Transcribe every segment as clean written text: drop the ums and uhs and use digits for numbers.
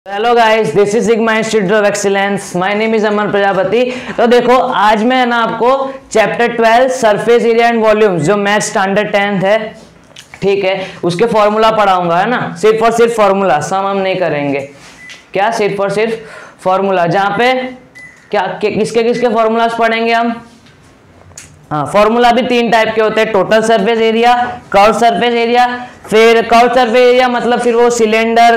Hello guys, this is Sigma Institute of Excellence. My name is Aman Prajapati. तो देखो, आज मैं ना आपको chapter 12 surface area and volumes, जो मैथ स्टैंडर्ड 10th है, ठीक है, उसके फॉर्मूला पढ़ाऊंगा, है ना। सिर्फ और सिर्फ फॉर्मूला, सम हम नहीं करेंगे। क्या? सिर्फ और सिर्फ फॉर्मूला, जहाँ पे क्या किसके किसके फॉर्मूलाज पढ़ेंगे हम। हाँ, फॉर्मूला भी तीन टाइप के होते हैं, total surface area, curve surface area. फिर कर्व सरफेस एरिया मतलब फिर वो सिलेंडर,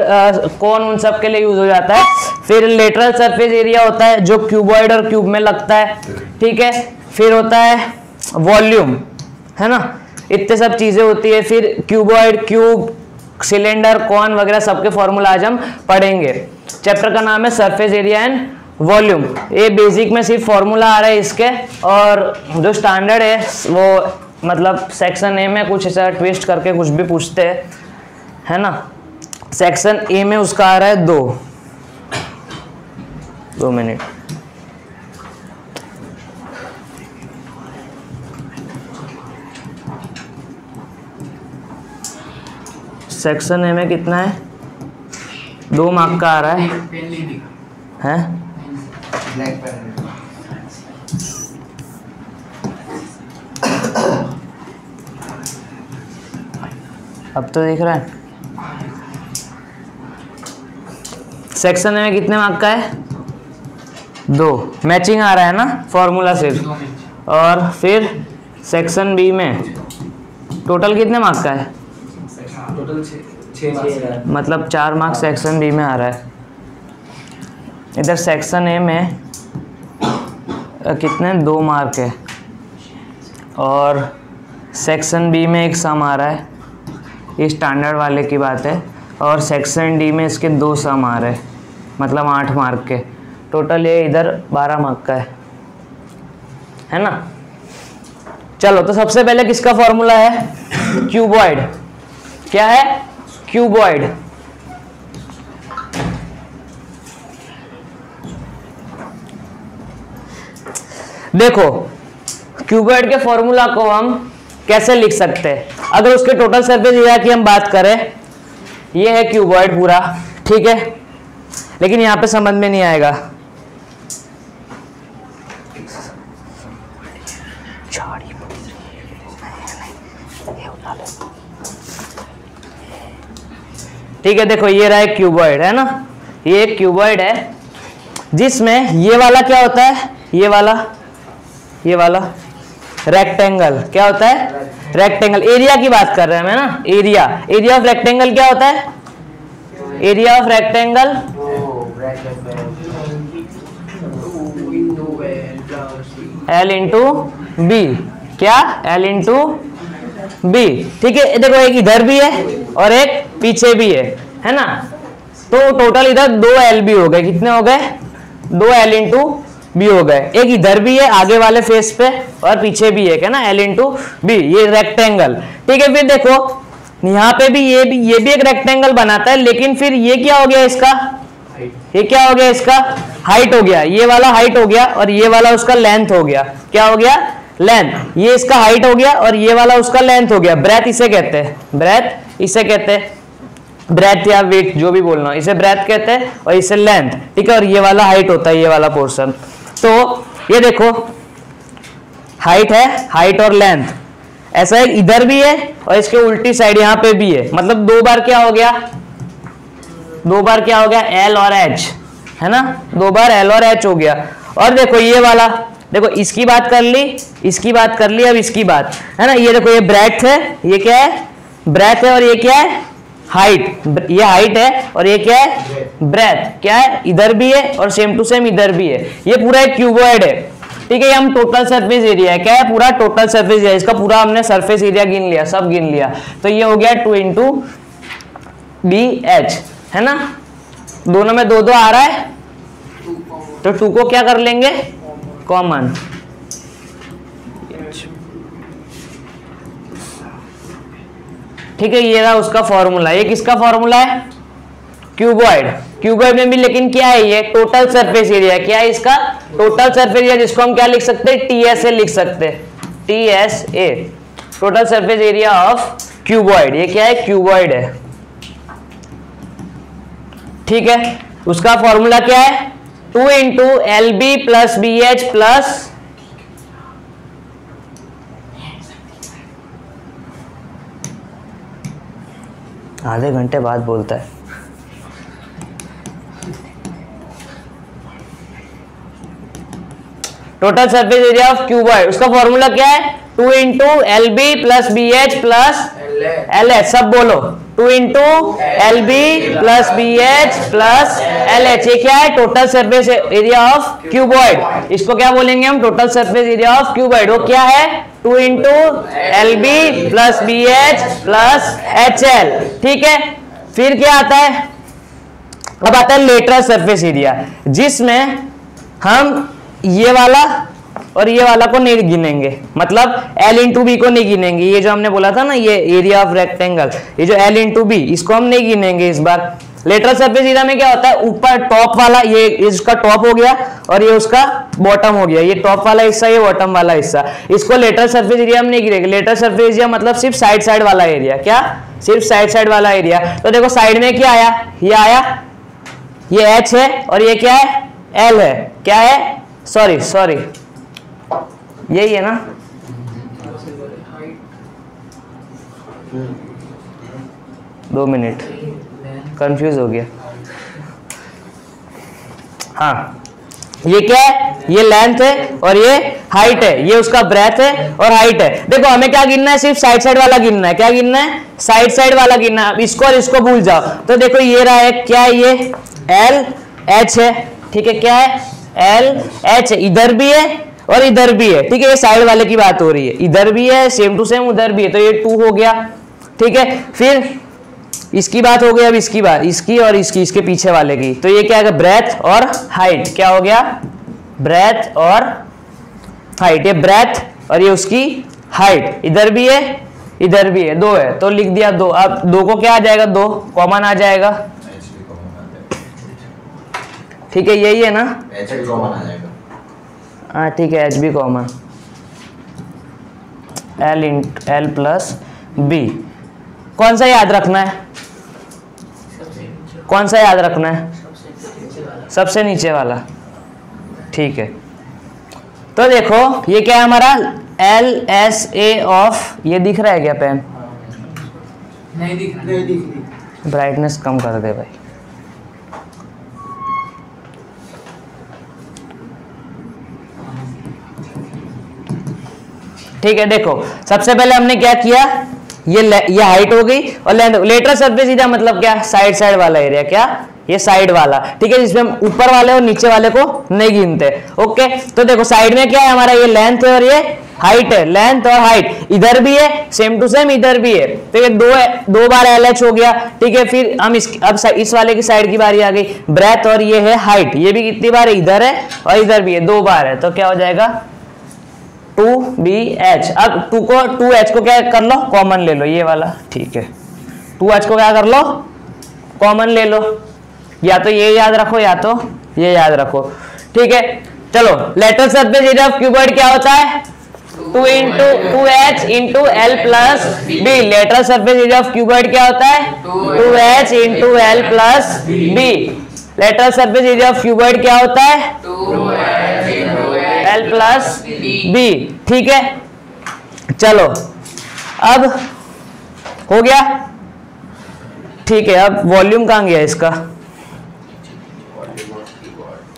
कोन, उन सब के लिए यूज हो जाता है। फिर लेटरल सरफेस एरिया होता है जो क्यूबॉइड और क्यूब में लगता है, ठीक है। फिर होता है वॉल्यूम, है ना, इतने सब चीजें होती है। फिर क्यूबॉइड, क्यूब, सिलेंडर, कोन वगैरह सबके फॉर्मूला आज हम पढ़ेंगे। चैप्टर का नाम है सरफेस एरिया एंड वॉल्यूम। ये बेसिक में सिर्फ फॉर्मूला आ रहा है इसके, और जो स्टैंडर्ड है वो मतलब सेक्शन ए में कुछ ऐसा ट्विस्ट करके कुछ भी पूछते हैं, है ना। सेक्शन ए में उसका आ रहा है 2 मिनट। सेक्शन ए में कितना है? 2 मार्क का आ रहा है, हैं? अब तो दिख रहा है। सेक्शन में कितने मार्क का है? 2। मैचिंग आ रहा है ना फॉर्मूला सिर्फ। और फिर सेक्शन बी में टोटल कितने मार्क का है? टोटल 6 मतलब 4 मार्क सेक्शन बी में आ रहा है। इधर सेक्शन ए में कितने? 2 मार्क है। और सेक्शन बी में एक सम आ रहा है, ये स्टैंडर्ड वाले की बात है। और सेक्शन डी में इसके 2 सम आ रहे हैं, मतलब 8 मार्क के। टोटल ये इधर 12 मार्क का है ना। चलो, तो सबसे पहले किसका फॉर्मूला है? क्यूबॉइड। क्या है? क्यूबॉइड। देखो, क्यूबॉइड के फॉर्मूला को हम कैसे लिख सकते हैं? अगर उसके टोटल सरफेस एरिया की हम बात करें, ये है क्यूबॉइड पूरा, ठीक है। लेकिन यहां पे समझ में नहीं आएगा। ठीक है, देखो ये रहा है क्यूबॉइड, है ना। ये एक क्यूबॉइड है जिसमें ये वाला क्या होता है? ये वाला रेक्टेंगल क्या होता है? रेक्टेंगल। एरिया की बात कर रहे हैं ना, एरिया ऑफ रेक्टेंगल क्या होता है? Area of rectangle L into B. क्या? L इंटू बी, ठीक है। देखो, एक इधर भी है और एक पीछे भी है ना। तो टोटल इधर 2 L भी हो गए। कितने हो गए? 2 L इंटू बी हो गए। एक इधर भी है आगे वाले फेस पे और पीछे भी है ना, L इंटू बी। ये रेक्टेंगल, ठीक है। फिर देखो, यहाँ पे भी ये भी एक रेक्टेंगल बनाता है, लेकिन फिर ये क्या हो गया इसका? ये क्या हो गया इसका? हाइट हो गया। ये वाला हाइट हो गया और ये वाला उसका लेंथ हो गया। क्या हो गया? लेंथ। ये इसका हाइट हो गया और ये वाला उसका लेंथ हो गया। ब्रेथ इसे कहते हैं, ब्रेथ इसे कहते हैं, ब्रेथ या वेट जो भी बोलना, इसे ब्रेथ कहते हैं और इसे लेंथ, ठीक है। और ये वाला हाइट होता है, ये वाला पोर्शन। तो ये देखो, हाइट है, हाइट और लेंथ। ऐसा है, इधर भी है और इसके उल्टी साइड यहाँ पे भी है। मतलब 2 बार क्या हो गया? 2 बार क्या हो गया? L और H, है ना। 2 बार L और H हो गया। और देखो ये वाला, देखो इसकी बात कर ली, इसकी बात कर ली, अब इसकी बात, है ना। ये देखो, ये ब्रेथ है, ये क्या है? ब्रेथ है। और ये क्या है? हाइट। ये हाइट है और ये क्या है? ब्रेथ। क्या है? इधर भी है और सेम टू सेम इधर भी है। ये पूरा एक क्यूबॉइड है, ठीक है। ये हम टोटल सरफेस एरिया है। क्या है? पूरा टोटल सरफेस एरिया। इसका पूरा हमने सरफेस एरिया गिन लिया, सब गिन लिया। तो ये हो गया 2 इंटू बी एच, है ना। दोनों में 2 आ रहा है, तो 2 को क्या कर लेंगे? कॉमन। ठीक है, ये रहा उसका फॉर्मूला। ये किसका फॉर्मूला है? क्यूबॉइड। क्यूबॉइड में भी लेकिन क्या है? ये टोटल सरफेस एरिया। क्या है इसका? टोटल सरफेस एरिया, जिसको हम क्या लिख सकते हैं? TSA लिख सकते हैं, TSA, total surface area of cuboid. ये क्या है? क्यूबॉइड है, ठीक है। उसका फॉर्मूला क्या है? 2 into L B plus B H plus आधे घंटे बाद बोलता है। Total surface area of cuboid, उसका फॉर्मूला क्या है? 2 into L B plus B H plus L H, सब बोलो। 2 into L B plus B H plus L H, ये क्या है? Total surface area of cuboid. इसको क्या बोलेंगे हम? Total surface area of cuboid. वो क्या है? 2 into L B plus B H plus H L. ठीक है, फिर क्या आता है? अब आता है लेटरल सरफेस एरिया, जिसमें हम ये वाला और ये वाला को नहीं गिनेंगे, मतलब L इंटू बी को नहीं गिनेंगे। ये जो हमने बोला था ना, ये एरिया ऑफ रेक्टेंगल, ये जो L इंटू बी, इसको हम नहीं गिनेंगे इस बार। लेटरल सरफेस एरिया में क्या होता है? ऊपर टॉप वाला, ये इसका टॉप हो गया और ये उसका बॉटम हो गया। ये टॉप वाला हिस्सा, ये बॉटम वाला हिस्सा, इसको लेटरल सरफेस एरिया हम नहीं गिनेंगे। लेटरल सरफेस एरिया मतलब सिर्फ साइड साइड वाला एरिया। क्या? सिर्फ साइड साइड वाला एरिया। तो देखो साइड में क्या आया? ये आया, ये H है और ये क्या है? L है। क्या है? सॉरी यही है ना? दो मिनट, कंफ्यूज हो गया। हाँ, ये क्या है? ये लेंथ है और ये हाइट है, ये उसका ब्रेथ है और हाइट है। देखो हमें क्या गिनना है? सिर्फ साइड साइड वाला गिनना है। क्या गिनना है? साइड साइड वाला गिनना है। इसको और इसको भूल जाओ। तो देखो ये रहा है, क्या है? ये एल एच है। ठीक है, क्या है? एल एच है। इधर भी है और इधर भी है। ठीक है, ये साइड वाले की बात हो रही है। इधर भी है, सेम टू सेम उधर भी है, तो ये 2 हो गया। ठीक है, फिर इसकी बात हो गई। अब इसकी बात, इसकी और इसकी, इसके पीछे वाले की। तो ये क्या है? ब्रेथ और हाइट। क्या हो गया? ब्रेथ और हाइट। ये ब्रेथ और ये उसकी हाइट। इधर भी है, इधर भी है, 2 है, तो लिख दिया 2। अब 2 को क्या आ जाएगा? 2 कॉमन आ जाएगा। ठीक है, यही है ना? एच भी कॉमन आ जाएगा। हाँ ठीक है, H B common. L plus B. कौन सा याद रखना है? कौन सा याद रखना है? सबसे नीचे वाला। ठीक है, तो देखो ये क्या है हमारा? एल एस ए ऑफ, ये दिख रहा है क्या पेन? नहीं दिख रहा। ब्राइटनेस कम कर दे भाई। ठीक है, देखो सबसे पहले हमने क्या किया? ये हाइट हो गई और लेंथ। लेटरल सरफेस एरिया मतलब क्या? साइड साइड वाला एरिया। क्या? ये साइड वाला। ठीक है, जिसमें हम ऊपर वाले और नीचे वाले को नहीं गिनते। ओके, तो देखो साइड में क्या है हमारा? ये लेंथ है और ये हाइट है। लेंथ और हाइट इधर भी है, सेम टू सेम इधर भी है। तो ये 2 बार एल एच हो गया। ठीक है, फिर हम अब इस वाले की साइड की बारी आ गई। ब्रेथ और ये है हाइट, ये भी कितनी बार है? इधर है और इधर भी है, 2 बार है। तो क्या हो जाएगा? 2BH। अब 2H को क्या कर लो? कॉमन ले लो, ये वाला। ठीक है, 2H को क्या कर लो? कॉमन ले लो। या तो ये याद रखो या तो ये याद रखो। ठीक है, चलो lateral surface area of cuboid क्या होता है? 2 into 2H into L plus B. Lateral surface area of cuboid क्या होता है? 2H into L plus B. Lateral surface area of cuboid क्या होता है? 2H into L plus B. ठीक है, चलो अब हो गया। ठीक है, अब वॉल्यूम कहाँ गया इसका?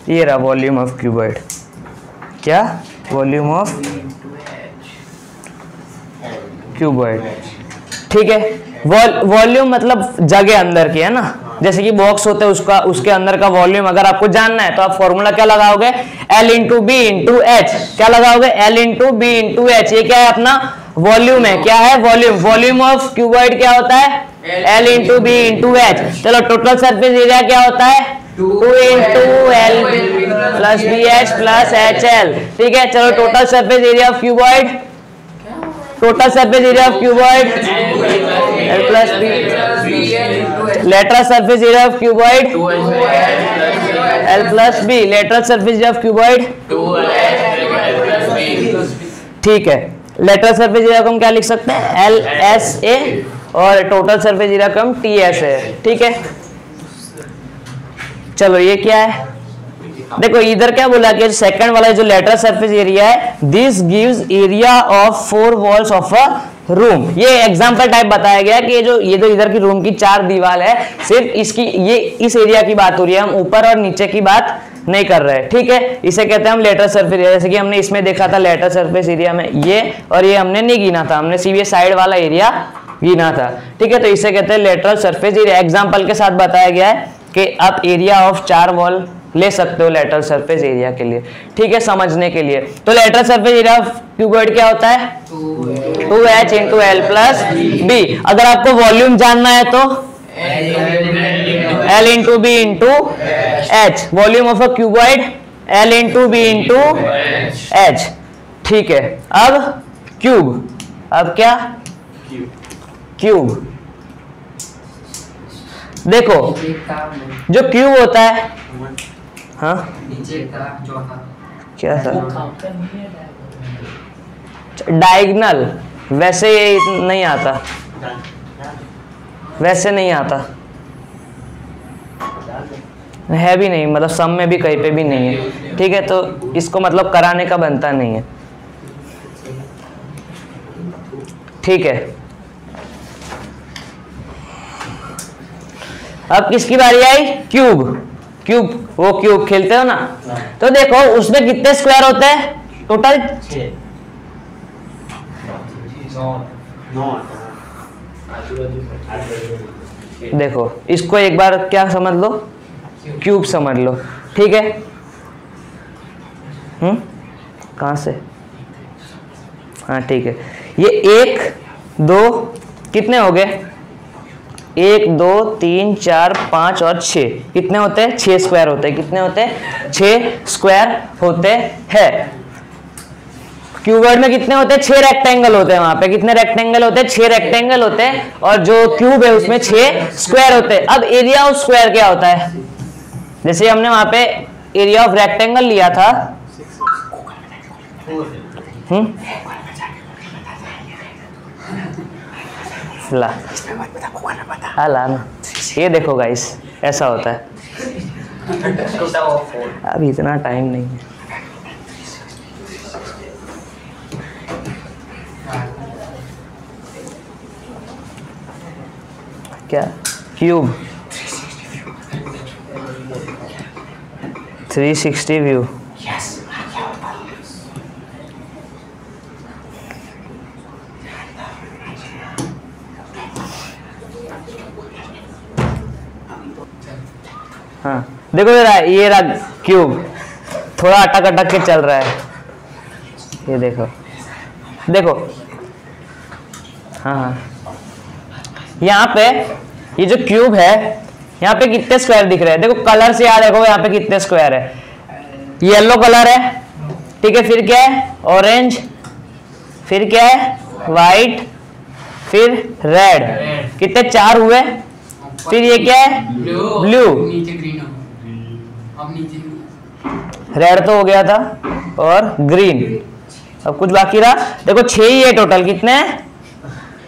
ये रहा वॉल्यूम ऑफ क्यूबॉइड। क्या? Volume of cuboid. ठीक है, वॉल्यूम मतलब जगह अंदर की है ना, जैसे कि बॉक्स होते हैं उसका, उसके अंदर का वॉल्यूम अगर आपको जानना है तो आप फॉर्मूला क्या लगाओगे? L into B into H. क्या लगाओगे? L into B into H. ये क्या है? अपना वॉल्यूम है। क्या है? वॉल्यूम। वॉल्यूम ऑफ क्यूबॉइड क्या होता है? L into B into H. चलो टोटल सरफेस एरिया क्या होता है? 2 into L plus B H plus H L. ठीक है, चलो total surface area of cuboid, total surface area of cuboid L plus B. Lateral surface area of cuboid L plus B. Lateral surface area of cuboid. ठीक है, lateral surface area को हम क्या लिख सकते हैं? एल एस ए और total surface area को हम टी एस है। ठीक है, चलो ये क्या है, देखो इधर क्या बोला कि सेकंड वाला जो लेटरल सरफेस एरिया है, this gives area of 4 walls of a room. ये एग्जांपल टाइप बताया गया कि ये जो इधर की रूम की 4 दीवार है, सिर्फ इसकी ये इस एरिया की बात हो रही है, हम ऊपर और नीचे की बात नहीं कर रहे हैं, ठीक है। इसे कहते हैं हम लेटरल सरफेस एरिया। जैसे कि हमने इसमें देखा था लेटरल सरफेस एरिया में ये और ये हमने नहीं गिना था, हमने सिर्फ ये साइड वाला एरिया गिना था, ठीक है। तो इसे कहते हैं लेटरल सरफेस एरिया। एग्जाम्पल के साथ बताया गया है कि आप एरिया ऑफ 4 वॉल ले सकते हो लेटरल सरफेस एरिया के लिए, ठीक है, समझने के लिए। तो lateral surface area of cuboid क्या होता है, 2h into L plus B. अगर आपको वॉल्यूम जानना है तो L into B into H, volume of a cuboid L into B into H, ठीक है। अब क्यूब, अब क्या क्यूब, देखो जो क्यूब होता है, हाँ क्या था, डायगोनल, वैसे ये नहीं आता, वैसे नहीं आता है भी नहीं, मतलब सम में भी कहीं पे भी नहीं है, ठीक है। तो इसको मतलब कराने का बनता नहीं है, ठीक है। अब किसकी बारी आई, क्यूब। क्यूब, वो क्यूब खेलते हो ना, तो देखो उसमें कितने स्क्वायर होते हैं टोटल, 9। देखो इसको एक बार क्या समझ लो, क्यूब समझ लो, ठीक है। कहां से, हाँ ठीक है। ये 1 2 कितने हो गए, 1 2 3 4 5 और 6, कितने होते हैं, 6 स्क्वायर होते हैं। कितने होते हैं, 6 स्क्वायर होते हैं। क्यूबॉइड में कितने होते हैं, 6 रेक्टेंगल होते हैं। वहां पे कितने रेक्टेंगल होते हैं, 6 रेक्टेंगल होते हैं, और जो क्यूब है उसमें 6 स्क्वायर होते हैं। अब एरिया ऑफ स्क्वायर क्या होता है, जैसे हमने वहां पे एरिया ऑफ रेक्टेंगल लिया था, ला ना, ये देखो गाइस ऐसा होता है। अब इतना टाइम नहीं है, क्या क्यूब 360 व्यू, हाँ देखो ये रहा क्यूब, थोड़ा अटक अटक के चल रहा है, ये देखो देखो, हाँ हाँ। यहाँ पे ये जो क्यूब है, यहाँ पे कितने स्क्वायर दिख रहे हैं, देखो कलर से याद रखो यहाँ पे कितने स्क्वायर है। येलो कलर है, ठीक है, फिर क्या है ऑरेंज, फिर क्या है वाइट, फिर रेड, कितने 4 हुए। फिर ये क्या है ब्लू, नीचे ग्रीन हो, अब नीचे रेड तो हो गया था, और ग्रीन। अब कुछ बाकी रहा, देखो 6 ही है टोटल, कितने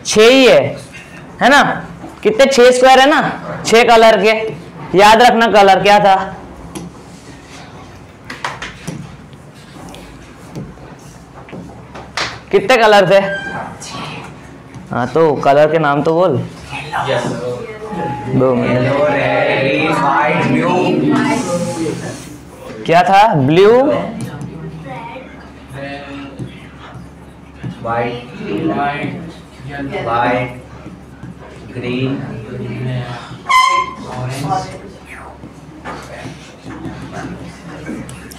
6 ही है ना, कितने 6 स्क्वायर है ना, 6 कलर के। याद रखना कलर क्या था, कितने कलर थे, हाँ तो कलर के नाम तो बोल। 2 मिनट, क्या था, ब्लू वाइट ग्रीन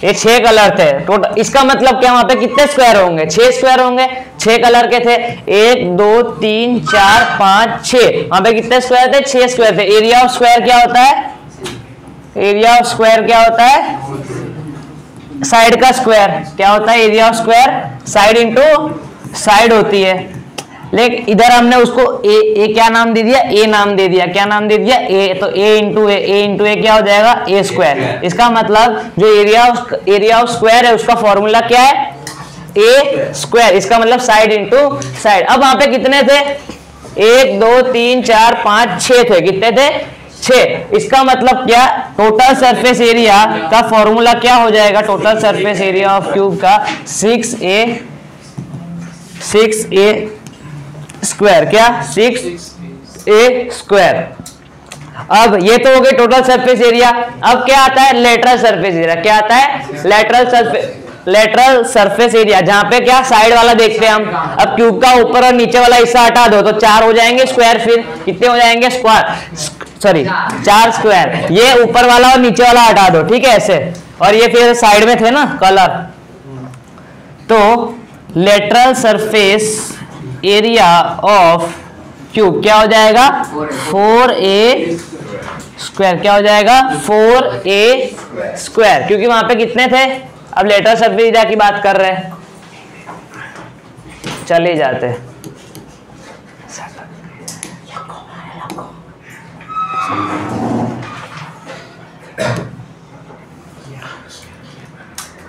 ये 6 कलर थे टोटल। इसका मतलब क्या, वहां पे कितने स्क्वायर होंगे, 6 स्क्वायर होंगे, 6 कलर के थे, 1 2 3 4 5 6, वहां पे कितने स्क्वायर थे, 6 स्क्वायर थे। एरिया ऑफ स्क्वायर क्या होता है, एरिया ऑफ स्क्वायर क्या होता है, साइड का स्क्वायर क्या होता है, area of square side into side होती है। लेकिन इधर हमने उसको ए क्या नाम दे दिया, ए नाम दे दिया, क्या नाम दे दिया, ए, तो ए इंटू ए क्या हो जाएगा, ए स्क्वायर। इसका मतलब जो एरिया ऑफ स्क्वायर है उसका फॉर्मूला क्या है, ए स्क्वायर। इसका मतलब साइड इंटू साइड। अब वहां पे कितने थे, 1 2 3 4 5 6 थे, कितने थे 6। इसका मतलब क्या, टोटल सरफेस एरिया का फॉर्मूला क्या हो जाएगा, total surface area of cube का 6a स्क्वायर, क्या 6a स्क्वायर। अब ये तो हो गए टोटल सरफेस एरिया। अब क्या आता है, लेटरल सरफेस एरिया। क्या आता है, लेटरल सरफेस एरिया, जहां पे क्या साइड वाला देखते हैं हम। अब क्यूब का ऊपर और नीचे वाला हिस्सा हटा दो तो 4 हो जाएंगे स्क्वायर। फिर कितने हो जाएंगे स्क्वायर, सॉरी 4 स्क्वायर। ये ऊपर वाला और नीचे वाला हटा दो, ठीक है ऐसे। और ये फिर साइड में थे ना कलर, तो lateral surface area of cube क्या हो जाएगा 4a स्क्वायर। क्या हो जाएगा 4a स्क्वायर, क्योंकि वहां पे कितने थे। अब लेटरल सरफेस एरिया की बात कर रहे हैं, चले जाते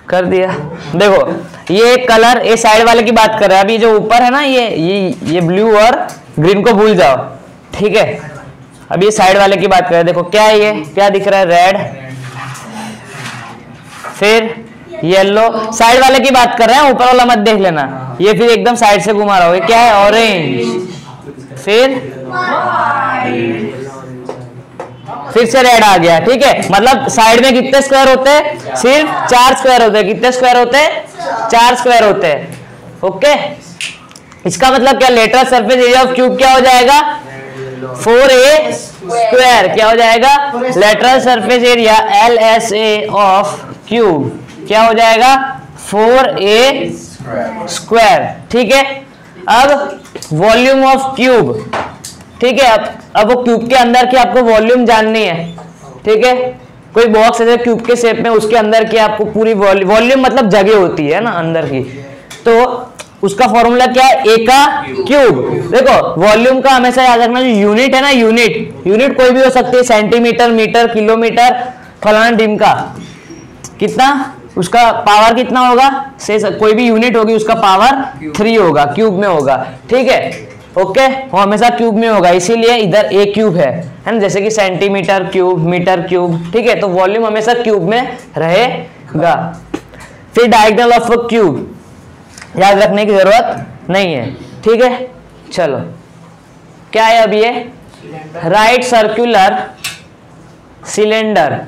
कर दिया। देखो ये कलर, ये साइड वाले की बात कर रहे हैं। अभी जो ऊपर है ना, ये ब्लू और ग्रीन को भूल जाओ, ठीक है। अभी ये साइड वाले की बात कर रहे हैं। देखो क्या है, ये क्या दिख रहा है, रेड, फिर येलो। साइड वाले की बात कर रहे हैं, ऊपर वाला मत देख लेना। ये फिर एकदम साइड से घुमा रहा हो, ये क्या है, ऑरेंज, फिर से रेड आ गया, ठीक है। मतलब साइड में कितने स्क्वायर होते हैं, सिर्फ 4 स्क्वायर होते हैं। कितने स्क्वायर होते हैं, 4 स्क्वायर होते हैं, ओके। इसका मतलब क्या, lateral surface area of cube क्या हो जाएगा 4a स्क्वायर। क्या हो जाएगा, lateral surface area LSA of cube क्या हो जाएगा 4a स्क्वायर, ठीक है। अब वॉल्यूम ऑफ क्यूब, ठीक है। अब वो क्यूब के अंदर की आपको वॉल्यूम जाननी है, ठीक है। कोई बॉक्स है क्यूब के शेप में, उसके अंदर की आपको पूरी वॉल्यूम मतलब जगह होती है ना अंदर की, तो उसका फॉर्मूला क्या है, ए का क्यूब। देखो वॉल्यूम का हमेशा याद रखना, जो यूनिट है ना, यूनिट कोई भी हो सकती है, सेंटीमीटर, मीटर, किलोमीटर, फलाना ढिम का, कितना उसका पावर कितना होगा, से कोई भी यूनिट होगी उसका पावर 3 होगा, क्यूब में होगा, ठीक है, ओके। वो हमेशा क्यूब में होगा, इसीलिए इधर ए क्यूब है ना, जैसे कि सेंटीमीटर क्यूब, मीटर क्यूब, ठीक है। तो वॉल्यूम हमेशा क्यूब में रहेगा। फिर डायगोनल ऑफ क्यूब याद रखने की जरूरत नहीं है, ठीक है। चलो क्या है अब, ये राइट सर्कुलर सिलेंडर,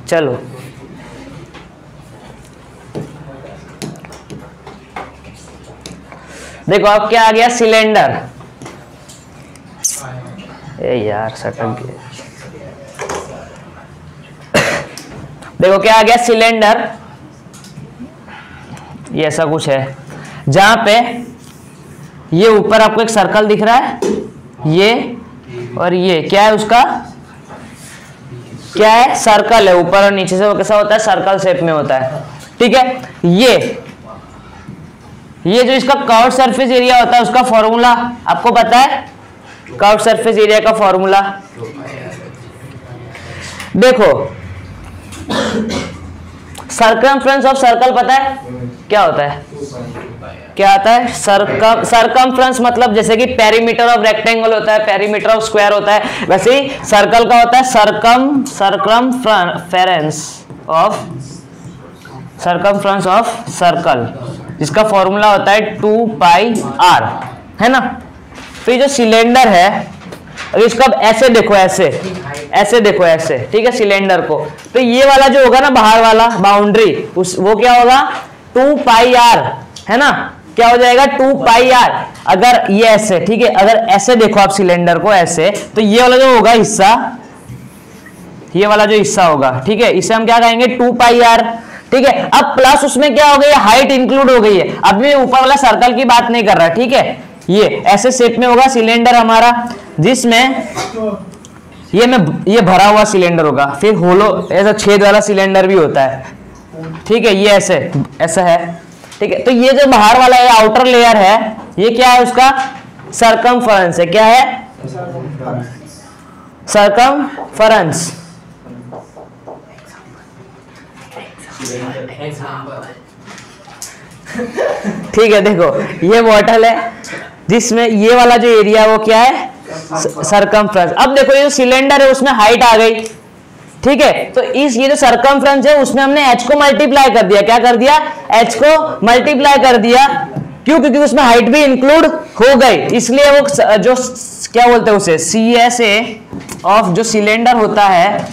चलो देखो अब क्या आ गया, सिलेंडर। ए यार सटक गया। देखो क्या आ गया, सिलेंडर। ये ऐसा कुछ है जहां पे ये ऊपर आपको एक सर्कल दिख रहा है, ये और ये क्या है, उसका क्या है, सर्कल है। ऊपर और नीचे से वो कैसा होता है, सर्कल शेप में होता है, ठीक है। ये जो इसका कर्व सरफेस एरिया होता है उसका फॉर्मूला आपको पता है, कर्व सरफेस एरिया का फॉर्मूला देखो, सर्कमफ्रेंस ऑफ सर्कल पता है क्या होता है, क्या आता है, सर्कमफ्रेंस मतलब जैसे कि पेरीमीटर ऑफ रेक्टेंगल होता है, पेरीमीटर ऑफ स्क्वायर होता है, वैसे ही सर्कल का होता है सर्कमफ्रेंस ऑफ सर्कल, जिसका फॉर्मूला होता है 2πr, है ना। फिर जो सिलेंडर है, अगर इसको ऐसे देखो, ऐसे देखो, ऐसे, ठीक है, सिलेंडर को, तो ये वाला जो होगा ना बाहर वाला बाउंड्री, वो क्या होगा 2πr, है ना। क्या हो जाएगा 2πr। अगर ये ऐसे, ठीक है, अगर ऐसे देखो आप सिलेंडर को ऐसे, तो ये वाला जो होगा हिस्सा, ये वाला जो हिस्सा होगा, ठीक है, इसे हम क्या कहेंगे 2πr, ठीक है। अब प्लस उसमें क्या हो गई, हाइट इंक्लूड हो गई है। अब मैं ऊपर वाला सर्कल की बात नहीं कर रहा, ठीक है। ये ऐसे शेप में होगा सिलेंडर हमारा, जिसमें ये भरा हुआ सिलेंडर होगा, फिर होलो ऐसा छेद वाला सिलेंडर भी होता है, ठीक है। ये ऐसा है, ठीक है। तो ये जो बाहर वाला है, आउटर लेयर है, ये क्या है, उसका सर्कमफरेंस है। क्या है, सर्कमफरेंस, ठीक है, देखो ये बॉटल है जिसमें ये वाला जो एरिया है वो क्या है, सरकमफ्रेंस। अब देखो ये जो सिलेंडर है उसमें हाइट आ गई, ठीक है, तो इस ये जो सरकमफ्रेंस है उसमें हमने h को मल्टीप्लाई कर दिया। क्या कर दिया, h को मल्टीप्लाई कर दिया। क्यों, क्योंकि उसमें हाइट भी इंक्लूड हो गई, इसलिए वो जो क्या बोलते हैं उसे, CSA ऑफ जो सिलेंडर होता है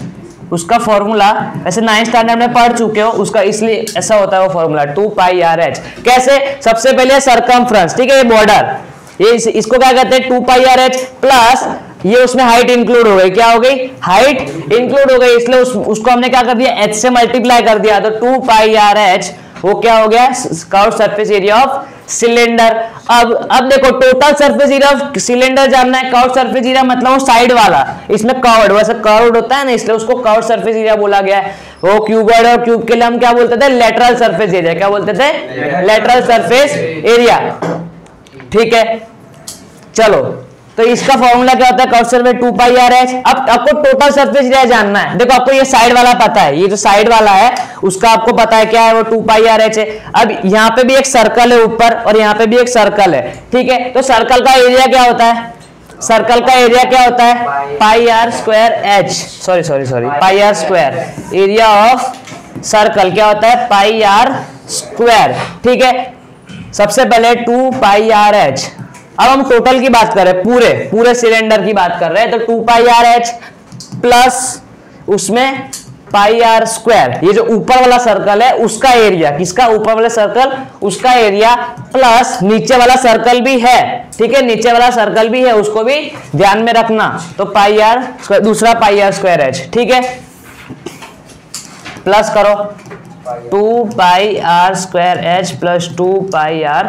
उसका फॉर्मूला, वैसे 9th स्टैंडर्ड में पढ़ चुके हो उसका, इसलिए ऐसा होता है वो फॉर्मूला 2πRh। कैसे, सबसे पहले सरकमफ्रेंस, ठीक है, ये बॉर्डर, ये इसको क्या कहते हैं 2πRh प्लस ये उसमें हाइट इंक्लूड हो गई। क्या हो गई, हाइट इंक्लूड हो गई, इसलिए उसको हमने क्या कर दिया, h से मल्टीप्लाई कर दिया, तो 2πRh वो क्या हो गया, curved surface area of cylinder. अब देखो total surface area of cylinder जानना है। कर्व्ड सरफेस एरिया मतलब वो साइड वाला, इसमें कर्व्ड, वैसे कर्व्ड होता है ना, इसलिए उसको कर्व्ड सरफेस एरिया बोला गया है। वो क्यूबॉइड और क्यूब के लिए हम क्या बोलते थे, लेटरल सरफेस एरिया। क्या बोलते थे, लेटरल सरफेस एरिया, ठीक है। चलो, तो इसका फॉर्मूला क्या होता है, कर्व्ड सरफेस 2πRh। अब आपको टोटल सरफेस एरिया जानना है। देखो आपको ये साइड वाला पता है, ये जो साइड वाला है उसका आपको पता है क्या है, वो 2πRh है। अब यहाँ पे भी एक सर्कल है ऊपर और यहाँ पे भी एक सर्कल है, ठीक है, तो सर्कल का एरिया क्या होता है, सर्कल का एरिया क्या होता है, πr²h, sorry πr², area of circle क्या होता है, πr², ठीक है। सबसे पहले 2πRh। अब हम टोटल की बात कर रहे हैं, पूरे सिलेंडर की बात कर रहे हैं, तो 2πRh प्लस उसमें πr², ये जो ऊपर वाला सर्कल है उसका एरिया, किसका, ऊपर वाला सर्कल उसका एरिया, प्लस नीचे वाला सर्कल भी है, ठीक है, नीचे वाला सर्कल भी है, उसको भी ध्यान में रखना। तो πr², दूसरा πr²h, ठीक है, प्लस करो 2πr²h प्लस 2πr²,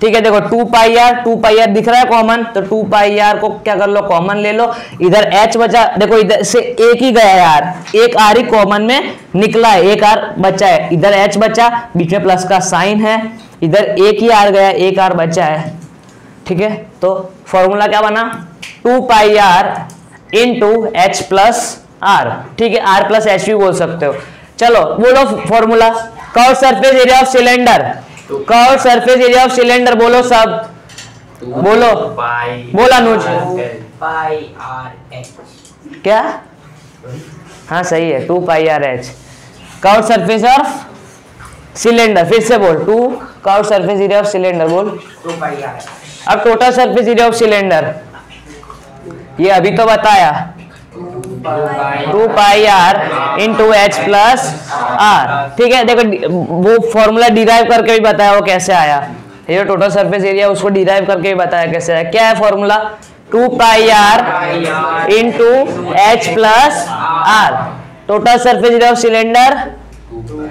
ठीक है। देखो 2πr दिख रहा है कॉमन, तो 2πr को क्या कर लो, कॉमन ले लो। इधर h बचा, देखो इधर से एक ही गया यार, एक r ही कॉमन में निकला है, एक r बचा है, इधर h बचा, बीच में प्लस का साइन है, इधर एक ही r गया, एक r बचा है, ठीक है। तो फॉर्मूला क्या बना, 2πr into h plus r, ठीक है, r प्लस h भी बोल सकते हो। चलो बोलो formula, curved surface area of cylinder, curved surface area of cylinder बोलो सब, बोलो, बोल अनुज, क्या, हाँ सही है, 2πRh curved surface of cylinder. फिर से बोल, curved surface area of cylinder बोल, 2πRh। अब total surface area of cylinder, ये अभी तो बताया, 2πr into h plus r, ठीक है। देखो वो फॉर्मूला डिराइव करके भी बताया वो कैसे आया, ये टोटल सरफेस एरिया उसको डिराइव करके भी बताया कैसे आया। क्या है formula, 2πr into h plus r, total surface area of cylinder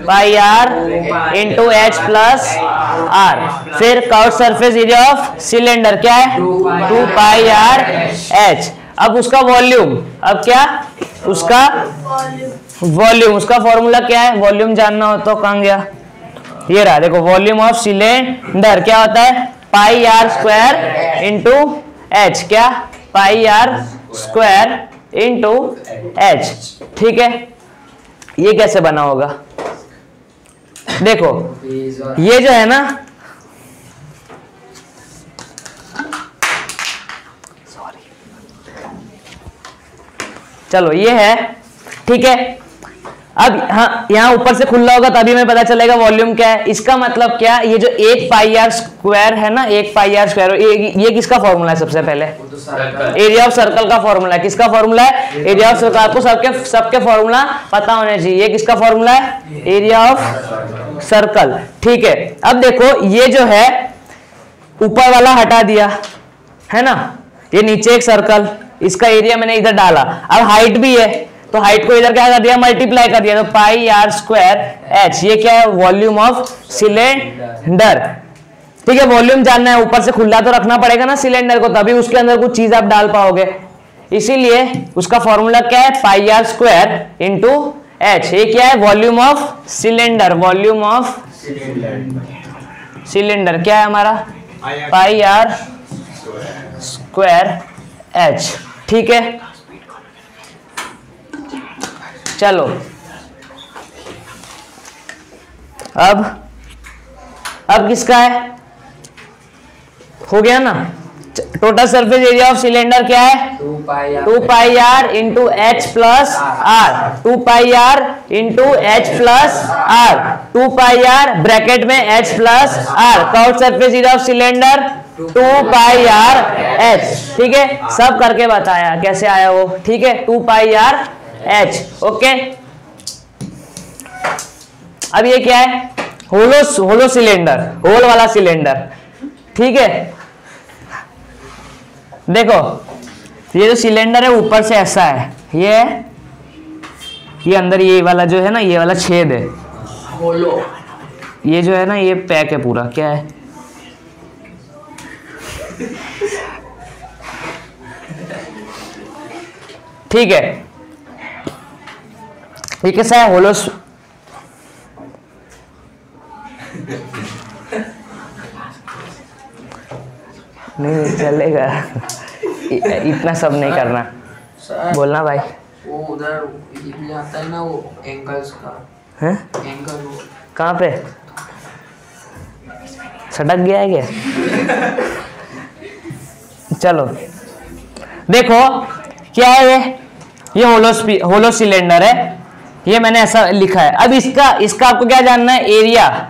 πr into h plus r। फिर curved surface area of cylinder क्या है, 2πRh। अब उसका वॉल्यूम, अब क्या, उसका वॉल्यूम, उसका फॉर्मूला क्या है, वॉल्यूम जानना हो तो कहाँ गया, ये रहा, देखो वॉल्यूम ऑफ सिलेंडर क्या होता है, πr² इंटू h, क्या, πr² इंटू h, ठीक है। ये कैसे बना होगा, देखो ये जो है ना, चलो ये है, ठीक है। अब हाँ, यहाँ ऊपर से खुला होगा तभी हमें पता चलेगा वॉल्यूम क्या है। इसका मतलब क्या, ये जो 1πr² है ना, 1πr², ये किसका फॉर्मूला है, सबसे पहले एरिया ऑफ सर्कल का फॉर्मूला है। किसका फॉर्मूला है, एरिया ऑफ सर्कल। आपको सबके फॉर्मूला पता होने चाहिए। ये किसका फॉर्मूला है, एरिया ऑफ सर्कल, ठीक है। अब देखो ये जो है ऊपर वाला हटा दिया है ना, ये नीचे एक सर्कल, इसका एरिया मैंने इधर डाला। अब हाइट भी है तो हाइट को इधर क्या कर दिया, मल्टीप्लाई कर दिया, तो πr²h, ये क्या है, वॉल्यूम ऑफ सिलेंडर, ठीक है। वॉल्यूम जानना है, ऊपर से खुला तो रखना पड़ेगा ना सिलेंडर को, तभी उसके अंदर कुछ चीज आप डाल पाओगे, इसीलिए उसका फॉर्मूला क्या है, πr² इंटू h। ये क्या है, volume of cylinder, volume of cylinder क्या है हमारा, πr²h, ठीक है। चलो अब किसका है, हो गया ना। Total surface area of cylinder क्या है, 2 pi R into H plus R, 2 pi R into H plus R, 2 pi R bracket में H plus R, curved surface area of cylinder 2 pi R H. ठीक है, सब करके बताया कैसे आया वो। ठीक है, 2 पाई आर एच। ओके, अब ये क्या है, होलो सिलेंडर, होल वाला सिलेंडर। ठीक है, देखो ये जो सिलेंडर है ऊपर से ऐसा है, ये अंदर ये वाला जो है ना, ये वाला छेद है होलो, ये जो है ना ये पैक है पूरा, क्या है, ठीक है। ये कैसा है, होलो, नहीं चलेगा, इतना सब नहीं करना। बोलना भाई। वो उधर ये भी आता है ना, वो एंगल्स का है, एंगल वो कहाँ पे सटक गया है क्या? चलो देखो क्या है, ये होलो सिलेंडर है, ये मैंने ऐसा लिखा है। अब इसका आपको क्या जानना है, एरिया,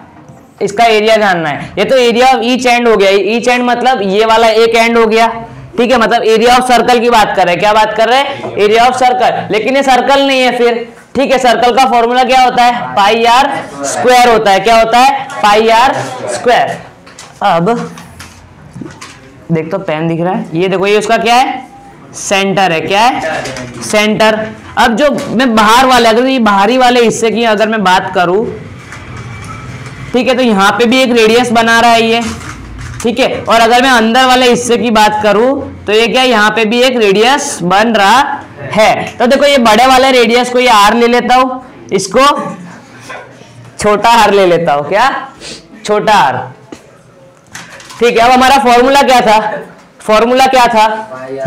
इसका एरिया जानना है। ये तो एरिया ऑफ ईच एंड हो गया, ईच एंड मतलब ये वाला एक एंड हो गया। ठीक है, मतलब एरिया ऑफ सर्कल की बात कर रहे हैं, क्या बात कर रहे हैं, एरिया ऑफ सर्कल। लेकिन ये सर्कल नहीं है फिर। ठीक है, सर्कल का फॉर्मूला क्या होता है, पाई आर स्क्वायर होता है। क्या होता है, पाई आर स्क्वायर। अब देख तो पेन दिख रहा है, ये देखो ये उसका क्या है, सेंटर है। क्या है, सेंटर। अब जो मैं बाहर वाले, अगर ये बाहरी वाले हिस्से की अगर मैं बात करूं, ठीक है, तो यहाँ पे भी एक रेडियस बना रहा है ये। ठीक है, और अगर मैं अंदर वाले हिस्से की बात करूं तो ये क्या, यहाँ पे भी एक रेडियस बन रहा है। तो देखो ये बड़े वाले रेडियस को ये आर ले लेता हूं, इसको छोटा आर ले लेता हूं, क्या, छोटा आर। ठीक है, अब हमारा फॉर्मूला क्या था, फॉर्मूला क्या था,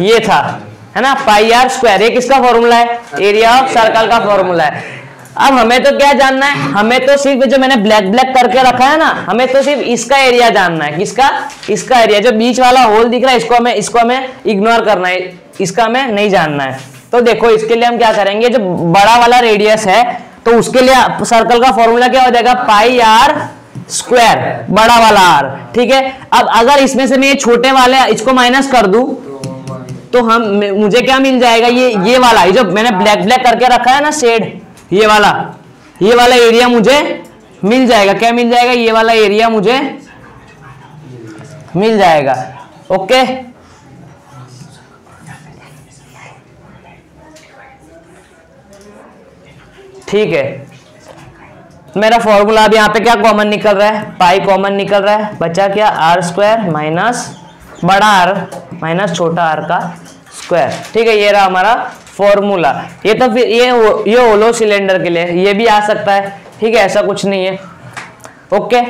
ये था, है ना, पाई आर स्क्वायर। ये किसका फॉर्मूला है, एरिया ऑफ सर्कल का फॉर्मूला है। अब हमें तो क्या जानना है, हमें तो सिर्फ जो मैंने ब्लैक ब्लैक करके रखा है ना, हमें तो सिर्फ इसका एरिया जानना है। किसका, इसका एरिया, जो बीच वाला होल दिख रहा है इसको हमें इग्नोर करना है, इसका हमें नहीं जानना है। तो देखो इसके लिए हम क्या करेंगे, जो बड़ा वाला रेडियस है तो उसके लिए सर्कल का फॉर्मूला क्या हो जाएगा, पाई आर स्क्वायर, बड़ा वाला आर। ठीक है, अब अगर इसमें से मैं ये छोटे वाले इसको माइनस कर दूं तो मुझे क्या मिल जाएगा, ये वाला, ये जो मैंने ब्लैक ब्लैक करके रखा है ना शेड, ये वाला एरिया मुझे मिल जाएगा। क्या मिल जाएगा, ये वाला एरिया मुझे मिल जाएगा। ओके, ठीक है, मेरा फॉर्मूला अब यहाँ पे क्या कॉमन निकल रहा है, पाई कॉमन निकल रहा है, बचा क्या, आर स्क्वायर माइनस बड़ा आर माइनस छोटा आर का स्क्वायर। ठीक है, ये रहा हमारा फॉर्मूला। ये तो फिर ये होलो सिलेंडर के लिए ये भी आ सकता है। ठीक है, ऐसा कुछ नहीं है। ओके,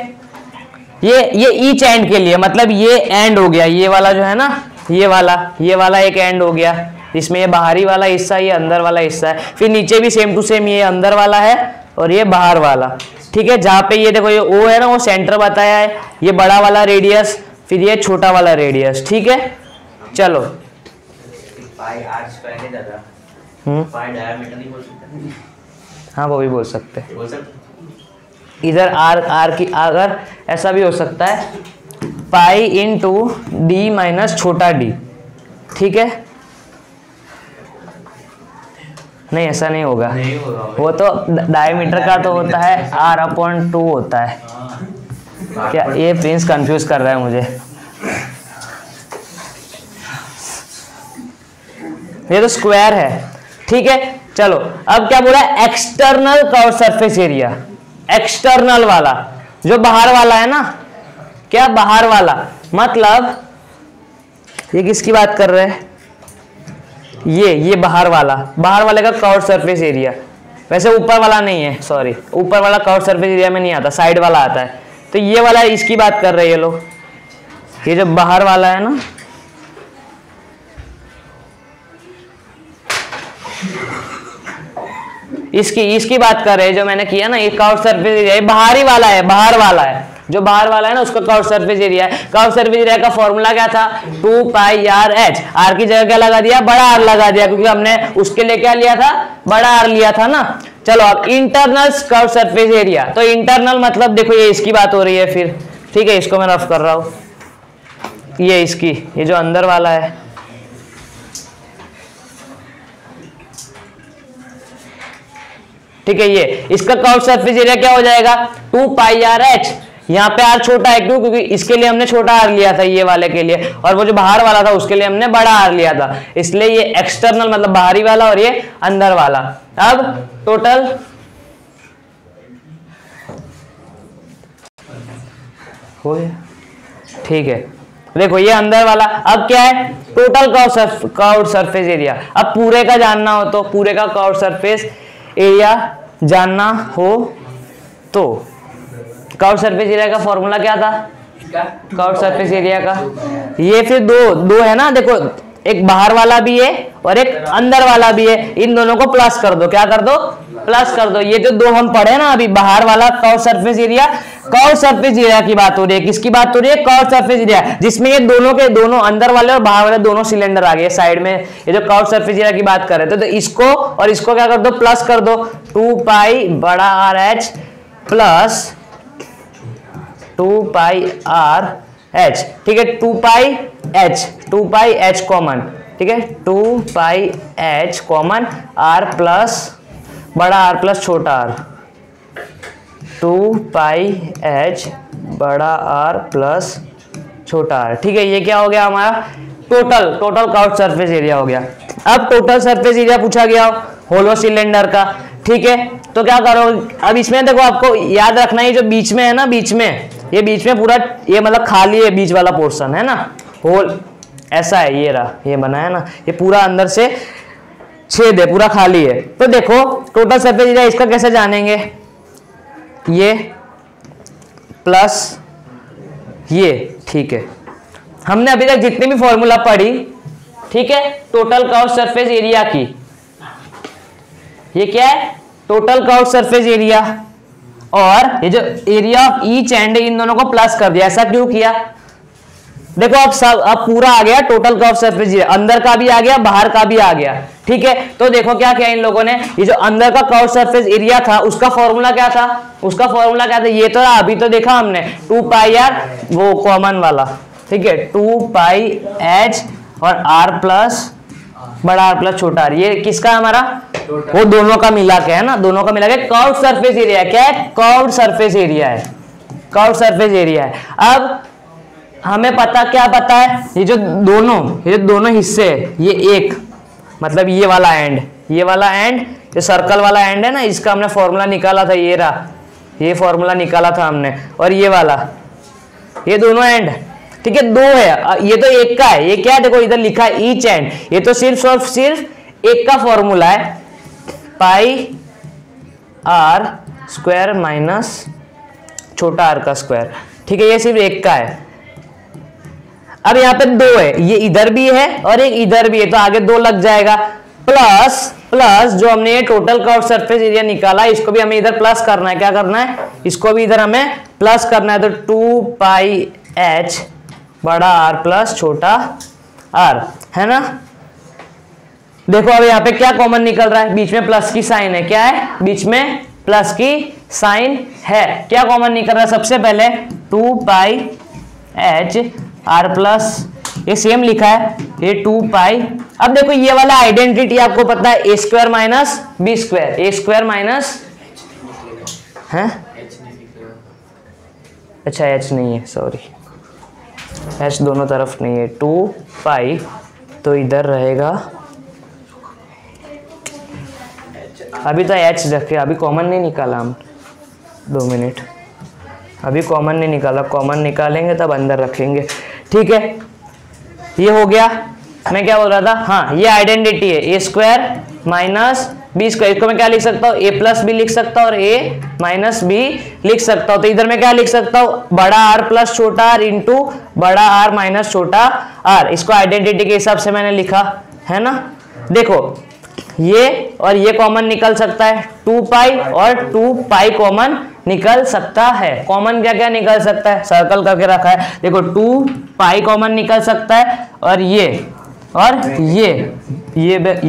ये ईच एंड के लिए, मतलब ये एंड हो गया, ये वाला जो है ना, ये वाला एक एंड हो गया, इसमें ये बाहरी वाला हिस्सा, ये अंदर वाला हिस्सा है। फिर नीचे भी सेम टू सेम, ये अंदर वाला है और ये बाहर वाला। ठीक है, जहां पे ये देखो ये ओ है ना, वो सेंटर बताया है, ये बड़ा वाला रेडियस, फिर ये छोटा वाला रेडियस। ठीक है, चलो पाई आर स्क्वायर है दादा, पाई डायमीटर नहीं बोल सकते, हाँ वो भी बोल सकते हैं। बोल सकते इधर आर की, अगर ऐसा भी हो सकता है, पाई इंटू डी माइनस छोटा डी। ठीक है, नहीं ऐसा नहीं होगा, नहीं होगा, वो तो डायमीटर का तो होता है आर अपॉन 2 होता है। क्या ये प्रिंस कंफ्यूज कर रहा है मुझे, ये तो स्क्वायर है। ठीक है, चलो अब क्या बोला, external curve surface area, external वाला, जो बाहर वाला है ना, क्या बाहर वाला, मतलब ये किसकी बात कर रहे हैं, ये बाहर वाले का कर्व सरफेस एरिया। वैसे ऊपर वाला नहीं है, सॉरी, ऊपर वाला कर्व सरफेस एरिया में नहीं आता, साइड वाला आता है। तो ये वाला इसकी बात कर रहे हैं ये लोग, ये जो बाहर वाला है ना, इसकी बात कर रहे हैं जो मैंने किया ना, ये कर्व सरफेस एरिया, ये बाहरी वाला है, बाहर वाला है, जो बाहर वाला है ना उसका कर्व सरफेस एरिया है। कर्व सरफेस एरिया का फॉर्मूला क्या था, 2 पाई आर एच, आर की जगह क्या लगा दिया, बड़ा आर लगा दिया, क्योंकि हमने उसके लिए क्या लिया था, बड़ा आर लिया था ना। चलो अब इंटरनल कर्व सरफेस एरिया, तो इंटरनल मतलब देखो ये इसकी बात हो रही है फिर, ठीक है, इसको मैं रफ कर रहा हूं, ये इसकी, ये जो अंदर वाला है, ठीक है, ये इसका कर्व सरफेस एरिया क्या हो जाएगा, 2 पाई आर एच, यहाँ पे आर छोटा है, क्यों, क्योंकि इसके लिए हमने छोटा आर लिया था ये वाले के लिए, और वो जो बाहर वाला था उसके लिए हमने बड़ा आर लिया था, इसलिए ये एक्सटर्नल मतलब बाहरी वाला और ये अंदर वाला। अब टोटल हो गया, ठीक है, देखो ये अंदर वाला, अब क्या है, टोटल कर्व सरफेस एरिया। अब पूरे का जानना हो तो, पूरे का कर्व सरफेस एरिया जानना हो तो कर्व सरफेस एरिया का फॉर्मूला क्या था, कर्व सरफेस एरिया का, ये फिर दो है ना, देखो एक बाहर वाला भी है और एक अंदर वाला भी है, इन दोनों को प्लस कर दो, क्या कर दो, प्लस कर दो। ये जो दो हम पढ़े ना अभी, बाहर वाला curve surface area, curve surface area की बात हो रही है, किसकी बात हो रही है, कर्व सरफेस एरिया, जिसमें ये दोनों के दोनों अंदर वाले और बाहर वाले दोनों सिलेंडर आ गए साइड में, ये जो कर्व सरफेस एरिया की बात कर रहे थे, तो इसको और इसको क्या कर दो, प्लस कर दो, 2 पाई बड़ा R H plus 2 pi R H, ठीक है, 2 पाई एच कॉमन, ठीक है, 2 pi H common, are plus बड़ा आर प्लस छोटा आर, 2 पाई एच बड़ा आर प्लस छोटा आर, ठीक है, ये क्या हो गया हमारा टोटल कर्व सरफेस एरिया हो गया। अब टोटल सरफेस एरिया पूछा गया होलो सिलेंडर का, ठीक है, तो क्या करो, अब इसमें देखो आपको याद रखना है, जो बीच में है ना, बीच में पूरा ये मतलब खाली है, बीच वाला पोर्शन है ना, होल ऐसा है, ये रहा, ये बना है ना, ये पूरा अंदर से छेद है, पूरा खाली है। तो देखो टोटल सरफेस एरिया इसका कैसे जानेंगे, ये प्लस ये, ठीक है, हमने अभी तक जितनी भी फॉर्मूला पढ़ी, ठीक है, टोटल कर्व सरफेस एरिया की, ये क्या है, टोटल कर्व सरफेस एरिया, और ये जो एरिया ऑफ ईच एंड, इन दोनों को प्लस कर दिया। ऐसा क्यों किया, देखो अब पूरा आ गया टोटल कर्व सरफेस एरिया, अंदर का भी आ गया, बाहर का भी आ गया, ठीक है। तो देखो क्या किया इन लोगों ने, ये जो अंदर का कर्व सरफेस एरिया था उसका फॉर्मूला क्या था, ये तो अभी तो देखा हमने, 2 पाई आर वो कॉमन वाला, ठीक है, 2 पाई एच और आर प्लस बड़ा आर प्लस छोटा आर, ये किसका हमारा, वो दोनों का मिला के है ना, दोनों का मिला के कर्व सरफेस एरिया, क्या है, कर्व सरफेस एरिया है, कर्व सरफेस एरिया है। अब हमें क्या पता है, ये जो दोनों हिस्से है, ये एक मतलब ये वाला एंड, ये सर्कल वाला एंड है ना, इसका हमने फॉर्मूला निकाला था, ये रहा, ये फॉर्मूला निकाला था हमने, और ये वाला, ये दोनों एंड, ठीक है, दो है, ये तो एक का है, ये क्या है, देखो इधर लिखा है ईच एंड, ये तो सिर्फ और सिर्फ एक का फॉर्मूला है, पाई आर स्क्वायर माइनस छोटा आर का स्क्वायर, ठीक है, ये सिर्फ एक का है। अब यहाँ पे दो है, ये इधर भी है और एक इधर भी है, तो आगे दो लग जाएगा, प्लस जो हमने ये टोटल कर्व सरफेस एरिया निकाला, इसको भी हमें इधर प्लस करना है, क्या करना है, इसको भी इधर हमें प्लस करना है, तो 2 पाई एच बड़ा आर प्लस छोटा आर, है ना। देखो अब यहाँ पे क्या कॉमन निकल रहा है, बीच में प्लस की साइन है, क्या है, बीच में प्लस की साइन है, क्या कॉमन निकल रहा है, सबसे पहले 2 पाई एच आर प्लस, ये सेम लिखा है, ये 2 पाई। अब देखो ये वाला आइडेंटिटी आपको पता है, ए स्क्वायर माइनस बी स्क्वायर, ए स्क्वायर माइनस है, अच्छा एच नहीं है, सॉरी, एच दोनों तरफ नहीं है, 2 पाई, तो इधर रहेगा, अभी तो एच रखे, अभी कॉमन नहीं निकाला हम, 2 मिनट, अभी कॉमन नहीं निकाला, कॉमन निकालेंगे तब अंदर रखेंगे, ठीक है। ये हो गया, मैं क्या बोल रहा था, हाँ ये आइडेंटिटी है, ए स्क्वायर माइनस बी स्क्वायर, इसको मैं क्या लिख सकता हूँ, ए प्लस बी लिख सकता हूँ और ए माइनस बी लिख सकता हूँ, तो इधर मैं क्या लिख सकता हूँ, बड़ा आर प्लस छोटा आर इंटू बड़ा आर माइनस छोटा आर, इसको आइडेंटिटी के हिसाब से मैंने लिखा है ना। देखो ये और ये कॉमन निकल सकता है, 2 पाई और 2 पाई कॉमन निकल सकता है। कॉमन क्या क्या निकल सकता है, सर्कल करके रखा है देखो, 2 पाई कॉमन निकल सकता है और ये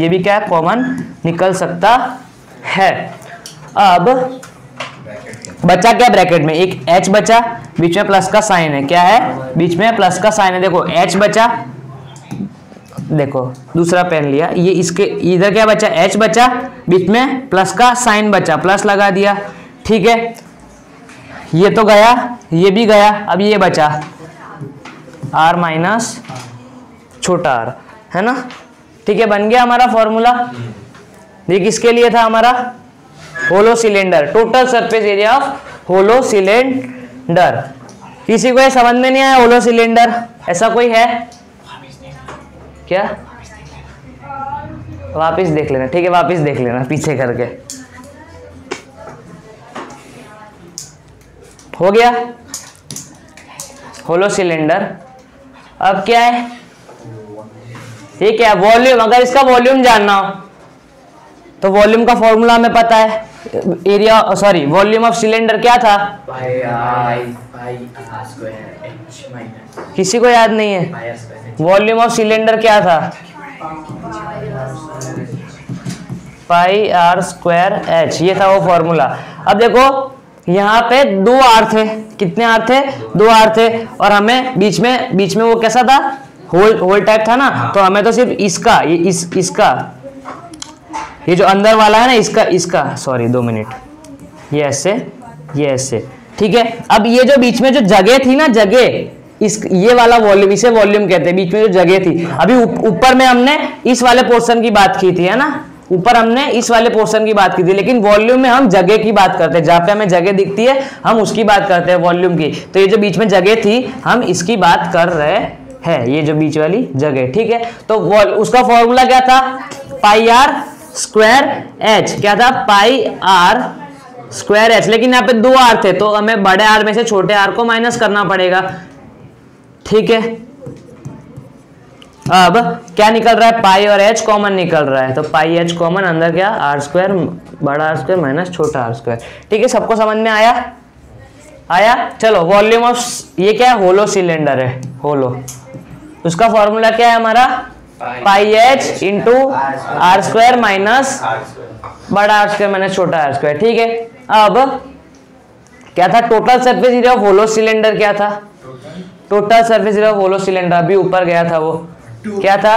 भी क्या है, कॉमन निकल सकता है। अब बचा क्या ब्रैकेट में, एक h बचा, बीच में प्लस का साइन है, क्या है बीच में प्लस का साइन है, देखो h बचा, देखो दूसरा पेन लिया, ये इसके इधर क्या बचा, h बचा, बीच में प्लस का साइन बचा, प्लस लगा दिया, ठीक है। ये तो गया, ये भी गया, अब ये बचा r माइनस छोटा r, है ना, ठीक है, बन गया हमारा फॉर्मूला। ये किसके लिए था हमारा, hollow cylinder, total surface area of hollow cylinder. किसी को ये समझ में नहीं आया होलो सिलेंडर, ऐसा कोई है क्या, वापिस देख लेना, ठीक है, वापिस देख लेना पीछे करके। हो गया होलो सिलेंडर। अब क्या है, ये क्या है, वॉल्यूम। अगर इसका वॉल्यूम जानना हो तो वॉल्यूम का फॉर्मूला हमें पता है, area sorry volume of cylinder क्या था, किसी को याद नहीं है, वॉल्यूम ऑफ सिलेंडर क्या था, पाई आर स्क्वायर एच, ये था वो फॉर्मूला। अब देखो यहाँ पे 2 आर थे, कितने आर थे, 2 आर थे, और हमें बीच में वो कैसा था, होल टाइप था ना, तो हमें तो सिर्फ इसका, ये इसका, ये जो अंदर वाला है ना, इसका सॉरी 2 मिनट, ये ऐसे, ठीक है। अब ये जो बीच में जो जगह थी ना, जगह, ये वाला वॉल्यूम, इसे वॉल्यूम कहते हैं, बीच में जो जगह थी। अभी ऊपर में हमने इस वाले पोर्शन की बात की थी, है ना, ऊपर हमने इस वाले पोर्शन की बात की थी, लेकिन वॉल्यूम में हम जगह की बात करते हैं, जहां पे हमें जगह दिखती है हम उसकी बात करते हैं वॉल्यूम की। तो ये जो बीच में जगह थी हम इसकी बात कर रहे हैं, ये जो बीच वाली जगह, ठीक है। तो उसका फॉर्मूला क्या था, पाई आर स्क्वायर एच, क्या था, पाई आर स्क्वायर एच, लेकिन यहाँ पे 2 आर थे, तो हमें बड़े आर में से छोटे आर को माइनस करना पड़ेगा, ठीक है। अब क्या निकल रहा है, पाई और एच कॉमन निकल रहा है, तो पाई एच कॉमन, अंदर क्या, आर स्क्वायर, बड़ा आर स्क्वायर माइनस छोटा आर स्क्वायर, ठीक है। सबको समझ में आया। चलो वॉल्यूम ऑफ, ये क्या है, होलो सिलेंडर है, होलो, उसका फॉर्मूला क्या है हमारा, pi H into R square minus बड़ा आर स्क्वायर माइनस छोटा आर स्क्वायर, ठीक है। अब क्या था, total surface area of hollow cylinder क्या था, total surface area of hollow cylinder, अभी ऊपर गया था वो, क्या था,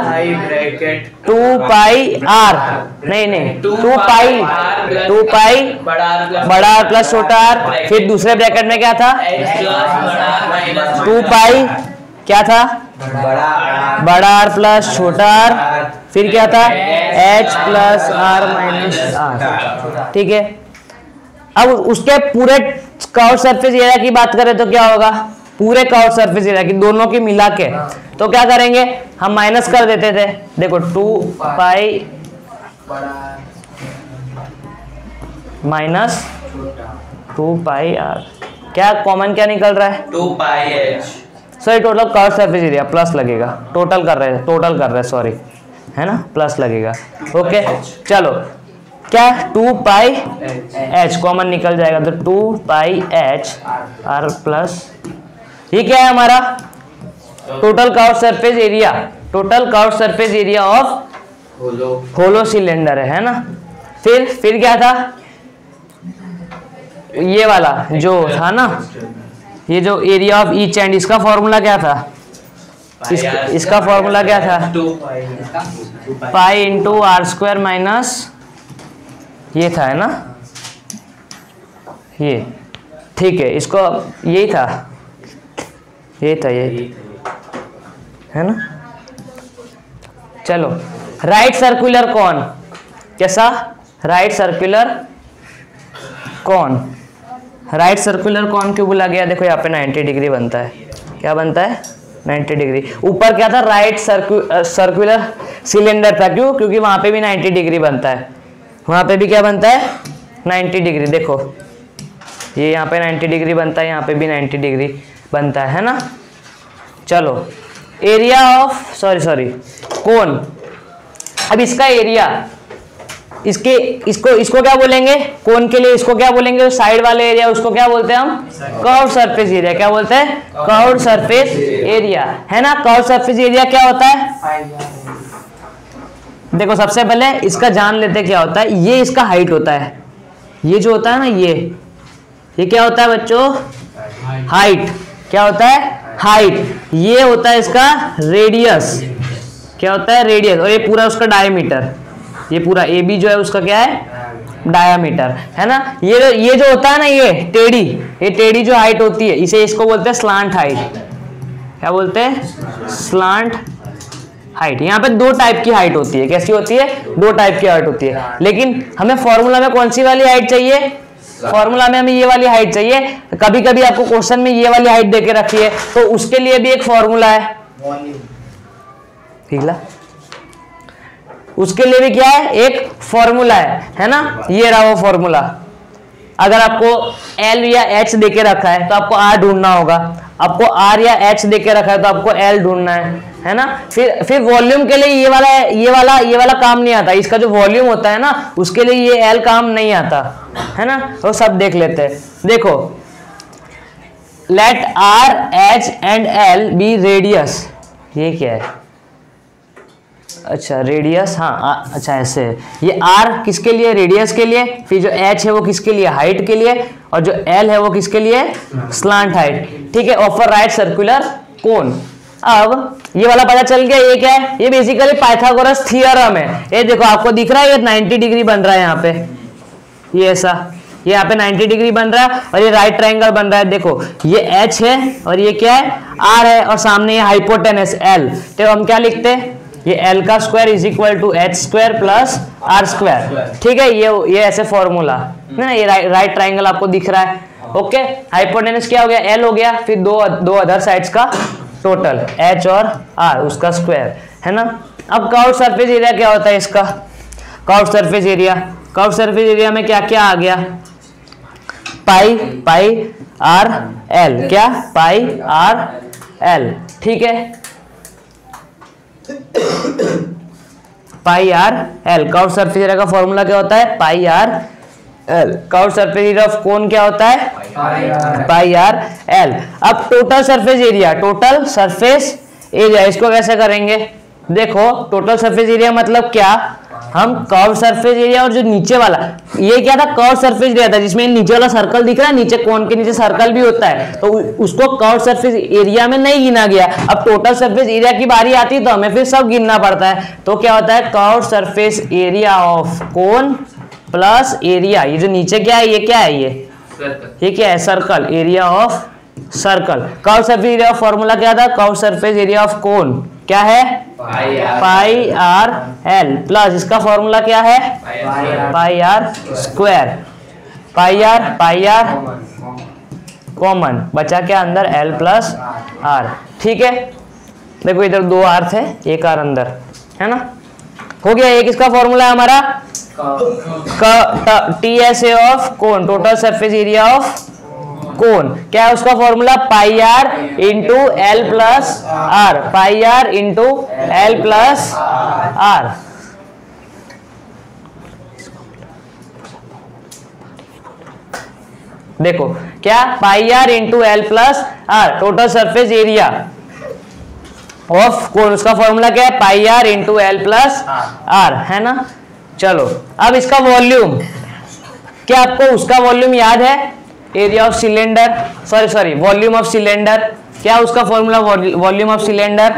2 पाई आर, नहीं 2 पाई बड़ा आर प्लस छोटा आर, फिर दूसरे ब्रैकेट में क्या था, 2 पाई क्या था, बड़ा आर प्लस छोटा आर, फिर क्या था, H plus R minus R, ठीक है। अब उसके पूरे कर्व सरफेस एरिया की बात करें तो क्या होगा, पूरे कर्व सरफेस एरिया की, दोनों की मिला के, तो क्या करेंगे हम, माइनस कर देते थे, देखो 2 पाई माइनस 2 पाई आर, क्या कॉमन क्या निकल रहा है, 2 pi H, sorry total curve surface area plus लगेगा, टोटल कर रहे हैं सॉरी, है ना, प्लस लगेगा, ओके। चलो क्या, 2 पाई एच कॉमन निकल जाएगा, तो 2 पाई एच आर प्लस, ये क्या है हमारा, total curve surface area, total curve surface area of hollow cylinder है ना। फिर क्या था, ये वाला जो था ना, ये जो एरिया ऑफ ईच एंड, इसका फॉर्मूला क्या था, इसका फॉर्मूला क्या था, pi into R square minus, ये था, है ना, ये, ठीक है, इसको यही था, ये है ना। चलो राइट सर्कुलर कॉन, कैसा, right circular cone, right circular cone क्यों बोला गया, देखो यहाँ पे 90 डिग्री बनता है, क्या बनता है, 90 डिग्री। ऊपर क्या था, राइट सर्कुलर सिलेंडर था, क्यों, क्योंकि वहां पे भी 90 डिग्री बनता है, वहां पे भी क्या बनता है, 90 डिग्री, देखो ये यहाँ पे 90 डिग्री बनता है, यहाँ पे भी 90 डिग्री बनता है ना। चलो एरिया ऑफ सॉरी कोन, अब इसका एरिया इसके इसको क्या बोलेंगे, कोन के लिए इसको क्या बोलेंगे, साइड वाले एरिया उसको क्या बोलते हैं हम, कर्व्ड सरफेस एरिया। क्या बोलते हैं, कर्व्ड सरफेस एरिया, है ना। कर्व्ड सरफेस एरिया क्या होता है, देखो सबसे पहले इसका जान लेते क्या होता है। ये इसका हाइट होता है, ये जो होता है ना ये क्या होता है बच्चों, हाइट। क्या होता है, हाइट। ये होता है इसका रेडियस, क्या होता है, रेडियस। और ये पूरा उसका डायमीटर, ये पूरा ए बी जो है उसका क्या है, डायमीटर, है ना। ये जो होता है ना, ये टेढ़ी जो हाइट होती है, इसको बोलते हैं स्लांट हाइट। क्या बोलते हैं, स्लांट हाइट। यहाँ पे दो टाइप की हाइट होती है। कैसी होती है, दो टाइप की हाइट होती है। लेकिन हमें फॉर्मूला में कौन सी वाली हाइट चाहिए, फॉर्मूला में हमें ये वाली हाइट चाहिए। कभी कभी आपको क्वेश्चन में ये वाली हाइट देके रखी है, तो उसके लिए भी एक फॉर्मूला है, ठीक है। उसके लिए भी क्या है, एक फॉर्मूला है ना। ये रहा वो फॉर्मूला। अगर आपको एल या एच देके रखा है तो आपको आर ढूंढना होगा, आपको आर या एच देके रखा है तो आपको एल ढूंढना है ना। फिर वॉल्यूम के लिए ये वाला काम नहीं आता। इसका जो वॉल्यूम होता है ना, उसके लिए ये एल काम नहीं आता, है ना। तो सब देख लेते हैं। देखो, let R H and L be radius. ये क्या है, अच्छा रेडियस, हाँ अच्छा ऐसे है। ये आर किसके लिए, रेडियस के लिए। फिर जो एच है वो किसके लिए, हाइट के लिए। और जो एल है वो किसके लिए, स्लांट हाइट, ठीक है। Of a right circular cone. अब ये वाला पता चल गया, ये क्या है, ये बेसिकली पाइथागोरस थ्योरम है। ये देखो आपको दिख रहा है, ये 90 डिग्री बन रहा है यहाँ पे, ये ऐसा, ये यहाँ पे 90 डिग्री बन रहा है और ये राइट ट्रायंगल बन रहा है। देखो ये h है और ये क्या है, r है, और सामने ये हाइपोटेनस l। तो हम क्या लिखते हैं, ये l का square is equal to H square plus R square, ठीक है। ये ऐसे फॉर्मूला है ना। ये राइट ट्रायंगल आपको दिख रहा है, ओके। हाइपोटेनस क्या हो गया, l हो गया, फिर दो अदर साइड्स का टोटल h और r, उसका स्क्वायर, है ना। अब कर्व्ड सरफेस एरिया क्या होता है इसका, कर्व्ड सरफेस एरिया में क्या क्या आ गया, पाई आर एल, क्या, पाई आर एल, ठीक है। Pi R L, curved surface area का फॉर्मूला क्या होता है, pi R L. Curved surface area of cone क्या होता है, पाई आर एल। अब टोटल सरफेस एरिया इसको कैसे करेंगे, देखो टोटल सरफेस एरिया मतलब क्या, हम कर्व सरफेस एरिया और जो नीचे वाला, ये क्या था, कर्व सरफेस एरिया था जिसमें नीचे वाला सर्कल दिख रहा है, नीचे कोन के नीचे सर्कल भी होता है, तो उसको कर्व सरफेस एरिया में नहीं गिना गया। अब टोटल सरफेस एरिया की बारी आती है तो हमें फिर सब गिनना पड़ता है। तो क्या होता है, curve surface area of cone plus area, ये जो नीचे क्या है, ये क्या है, ये क्या है, circle, area of circle. Curve surface area of formula क्या था, curve surface area of cone क्या है, पाई आर एल, प्लस इसका फॉर्मूला क्या है, pi R square, pi R common बचा क्या अंदर, एल प्लस आर, ठीक है। देखो इधर दो आर थे, एक आर अंदर, है ना, हो गया। एक इसका फॉर्मूला है हमारा TSA of cone, total surface area of cone, क्या है उसका formula, pi R into L plus R, pi R into L plus R. देखो क्या, pi R into L plus R, total surface area of cone, उसका formula क्या है, pi R into L plus R, है ना। चलो अब इसका वॉल्यूम, क्या आपको उसका वॉल्यूम याद है, area of cylinder, sorry volume of cylinder, क्या उसका फॉर्मूला, वॉल्यूम ऑफ सिलेंडर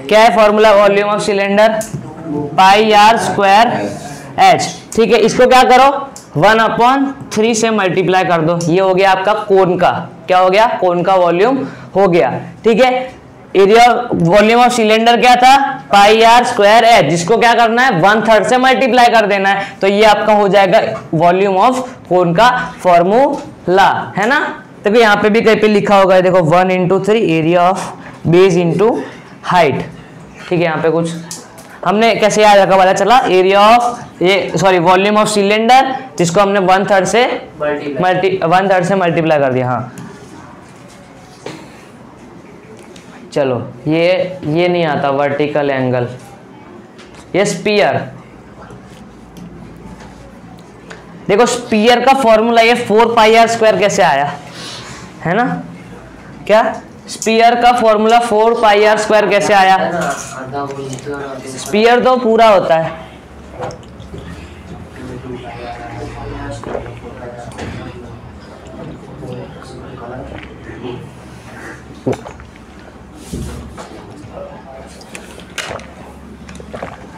क्या है, formula volume of cylinder pi R square H, ठीक है। इसको क्या करो, 1/3 से मल्टीप्लाई कर दो, ये हो गया आपका कोन का, क्या हो गया, कोन का वॉल्यूम हो गया, ठीक है। एरिया वॉल्यूम ऑफ सिलेंडर क्या था, पाई आर स्क्वायर एच, जिसको क्या करना है, 1/3 से मल्टीप्लाई कर देना है, तो ये आपका हो जाएगा वॉल्यूम ऑफ कोन का फॉर्मूला, है ना। देखो यहाँ पे भी कहीं पे लिखा होगा, देखो 1/3 area of base into height, ठीक है। यहाँ पे कुछ हमने कैसे याद रखा पता चला, area of volume of cylinder, जिसको हमने 1/3 से मल्टीप्लाई कर दिया, हाँ। चलो ये नहीं आता, वर्टिकल एंगल, ये स्पीयर, देखो स्पीयर का फॉर्मूला ये 4 पाई आर स्क्वायर कैसे आया, है ना? क्या स्पीयर का फॉर्मूला 4 पाई आर स्क्वायर कैसे आया? स्पीयर तो पूरा होता है,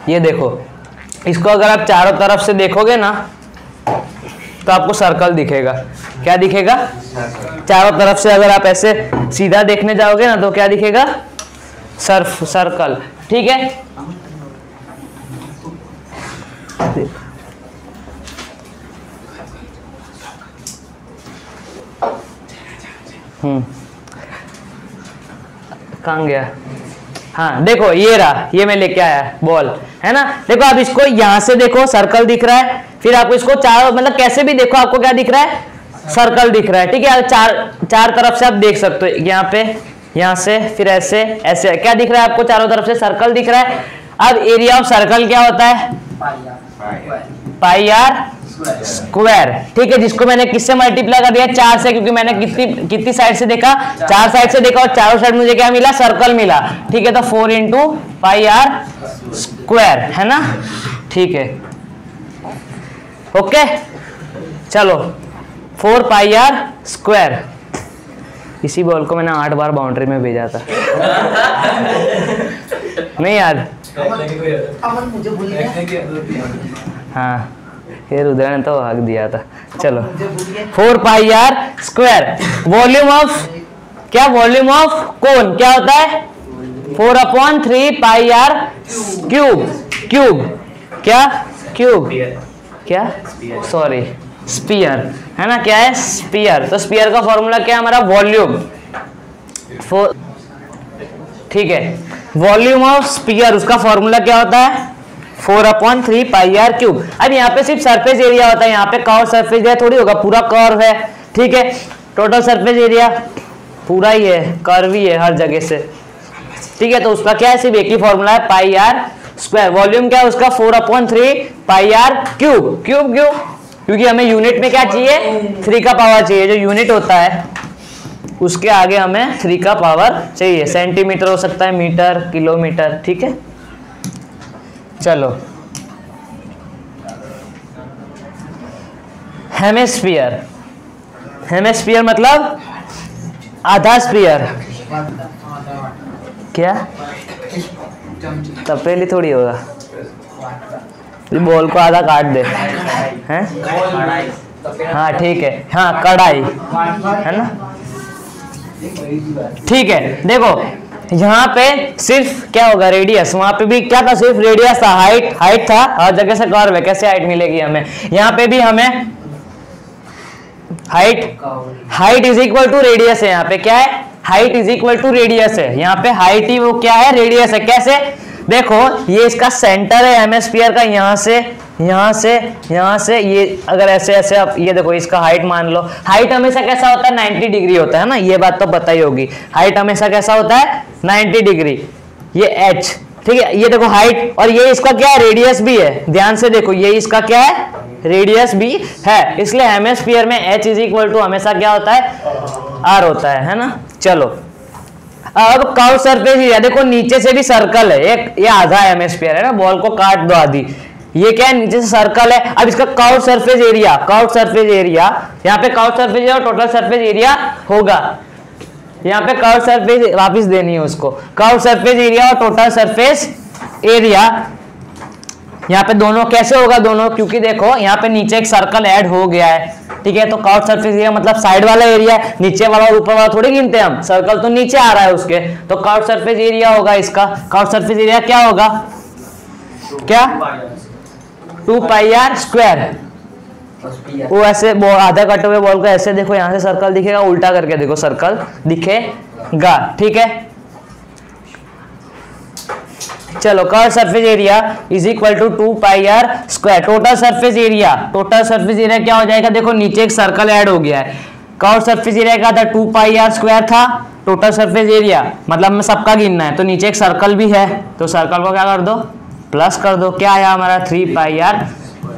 ये देखो इसको अगर आप चारों तरफ से देखोगे ना तो आपको सर्कल दिखेगा। क्या दिखेगा? चारों तरफ से अगर आप ऐसे सीधा देखने जाओगे ना तो क्या दिखेगा? सर्कल। ठीक है, कहाँ गया? हाँ देखो ये रहा, ये मैं लेके आया बॉल, है ना? देखो आप इसको यहां से देखो सर्कल दिख रहा है, फिर आपको इसको चारों मतलब कैसे भी देखो आपको क्या दिख रहा है? सर्कल दिख रहा है। ठीक है, चार तरफ से आप देख सकते हो, यहाँ पे, यहाँ से, फिर ऐसे ऐसे, क्या दिख रहा है आपको? चारों तरफ से सर्कल दिख रहा है। अब एरिया ऑफ सर्कल क्या होता है? Pi R square. ठीक है, जिसको मैंने किससे मल्टीप्लाई कर दिया? 4 से, क्योंकि मैंने कितनी साइड से देखा? 4 साइड से देखा और चारों साइड मुझे क्या मिला? सर्कल मिला। ठीक है, तो 4 इंटू पाई आर स्क्वायर, है ना? ठीक है, ओके, चलो 4 पाई आर स्क्वायर। इसी बॉल को मैंने 8 बार बाउंड्री में भेजा था। नहीं यार, हाँ ये रुद्र ने तो हक दिया था। चलो 4 पाई आर स्क्वायर। वॉल्यूम ऑफ क्या? वॉल्यूम ऑफ कोन क्या होता है? 4/3 पाई आर क्यूब। क्यूब क्या? क्यूब क्या? सॉरी स्पीयर, है ना? क्या है? स्पीयर। तो स्पीयर का फॉर्मूला क्या है हमारा? वॉल्यूम। ठीक है, वॉल्यूम ऑफ स्पीयर उसका फॉर्मूला क्या होता है? 4/3 पाई आर क्यूब। अब यहाँ पे सिर्फ सरफेस एरिया होता है, यहाँ पे कर्व सरफेस एरिया थोड़ी होगा, पूरा कर्व है। ठीक है, टोटल सरफेस एरिया पूरा ही है, कर्व ही है हर जगह से। ठीक है, तो उसका क्या है? सिर्फ एक ही फॉर्मूला है, पाई आर स्क्वायर। वॉल्यूम क्या है उसका? 4/3 पाई आर क्यूब। क्यूब क्यों? क्योंकि हमें यूनिट में क्या चाहिए? 3 का पावर चाहिए। जो यूनिट होता है उसके आगे हमें 3 का पावर चाहिए। सेंटीमीटर हो सकता है, मीटर, किलोमीटर। ठीक है, चलो हेमिस्फीयर। हेमिस्फीयर मतलब आधा स्फीयर। क्या? तपेली थोड़ी होगा, बॉल को आधा काट दे, हैं? हाँ ठीक है, हाँ कढ़ाई, है ना? ठीक है, देखो यहाँ पे सिर्फ क्या होगा? रेडियस। वहां पे भी क्या था? सिर्फ रेडियस था। हाइट था, हर जगह से कर्व है, कैसे हाइट मिलेगी हमें? यहाँ पे भी हमें height is equal to radius है। यहाँ पे क्या है? Height is equal to radius है। यहाँ पे हाइट ही वो क्या है? रेडियस है। कैसे? देखो ये इसका सेंटर है हेमिस्फीयर का, यहाँ से यहाँ से ये अगर ऐसे ऐसे आप ये देखो, इसका हाइट मान लो। हाइट हमेशा कैसा होता है? 90 डिग्री होता है ना, ये बात तो पता ही होगी। हाइट हमेशा कैसा होता है? 90 डिग्री। ये h, ठीक है, ये देखो हाइट, और ये इसका क्या है? रेडियस भी है। ध्यान से देखो, ये इसका क्या है? रेडियस भी है। इसलिए हेमिस्फीयर में h इज इक्वल टू हमेशा क्या होता है? r होता है ना? चलो अब कर्व सरफेस एरिया देखो, नीचे से भी सर्कल है एक, ये आधा हेमिस्फीयर है ना, बॉल को काट दो आधी, ये क्या है? नीचे से सर्कल है। अब इसका कर्व सरफेस एरिया, यहाँ पे कर्व सरफेस एरिया और टोटल सरफेस एरिया होगा। यहाँ पे कर्व सरफेस वापस देनी है उसको, कर्व सरफेस एरिया और टोटल सरफेस एरिया। यहाँ पे दोनों कैसे होगा? दोनों, क्योंकि देखो यहाँ पे नीचे एक सर्कल ऐड हो गया है। ठीक है, तो कर्व सरफेस एरिया मतलब साइड वाला एरिया है, नीचे वाला और ऊपर वाला थोड़ी गिनते हम, सर्कल तो नीचे आ रहा है उसके, तो कर्व सरफेस एरिया होगा इसका। कर्व सरफेस एरिया क्या होगा? क्या? 2 पाई आर स्क्वायर। वो ऐसे आधा कटे हुए बॉल को ऐसे देखो, यहाँ से सर्कल दिखेगा, उल्टा करके देखो सर्कल दिखेगा। ठीक है, चलो curve surface area is equal to 2 pi R square. Total surface area क्या हो जाएगा? देखो नीचे एक सर्कल ऐड हो गया है। कर्व सरफेस एरिया क्या था? 2 पाई आर स्क्वायर था। टोटल सरफेस एरिया मतलब हमें सबका गिनना है, तो नीचे एक सर्कल भी है, तो सर्कल को क्या कर दो? प्लस कर दो। क्या आया हमारा? 3 पाई आर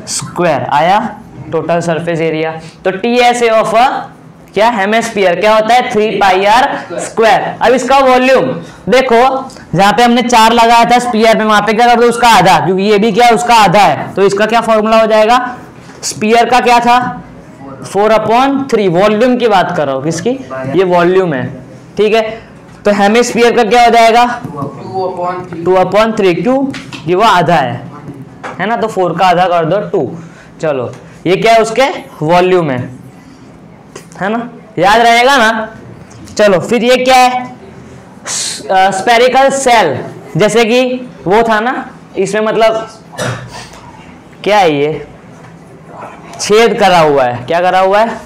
स्क्वायर आया। Total surface area. तो TSA ऑफ अ क्या हेमिस्फीयर क्या होता है 3 पाई आर स्क्वायर। अब इसका वॉल्यूम देखो, जहां पे हमने 4 लगाया था स्पीयर में, वहां पे क्या कर दो उसका आधा, क्योंकि ये भी क्या है उसका आधा है, तो इसका क्या फॉर्मूला हो जाएगा, स्पीयर का क्या था 4/3। वॉल्यूम की बात कर रहा हूं, किसकी, ये वॉल्यूम है, ठीक है। तो हेमिस्फीयर का क्या हो जाएगा 2/3, क्यों, ये वो आधा है ना, तो 4 का आधा कर दो 2। चलो ये क्या है उसके वॉल्यूम है ना, याद रहेगा ना। चलो फिर ये क्या है स्फेरिकल सेल, जैसे कि वो था ना, इसमें मतलब क्या है, ये छेद करा हुआ है, क्या करा हुआ है,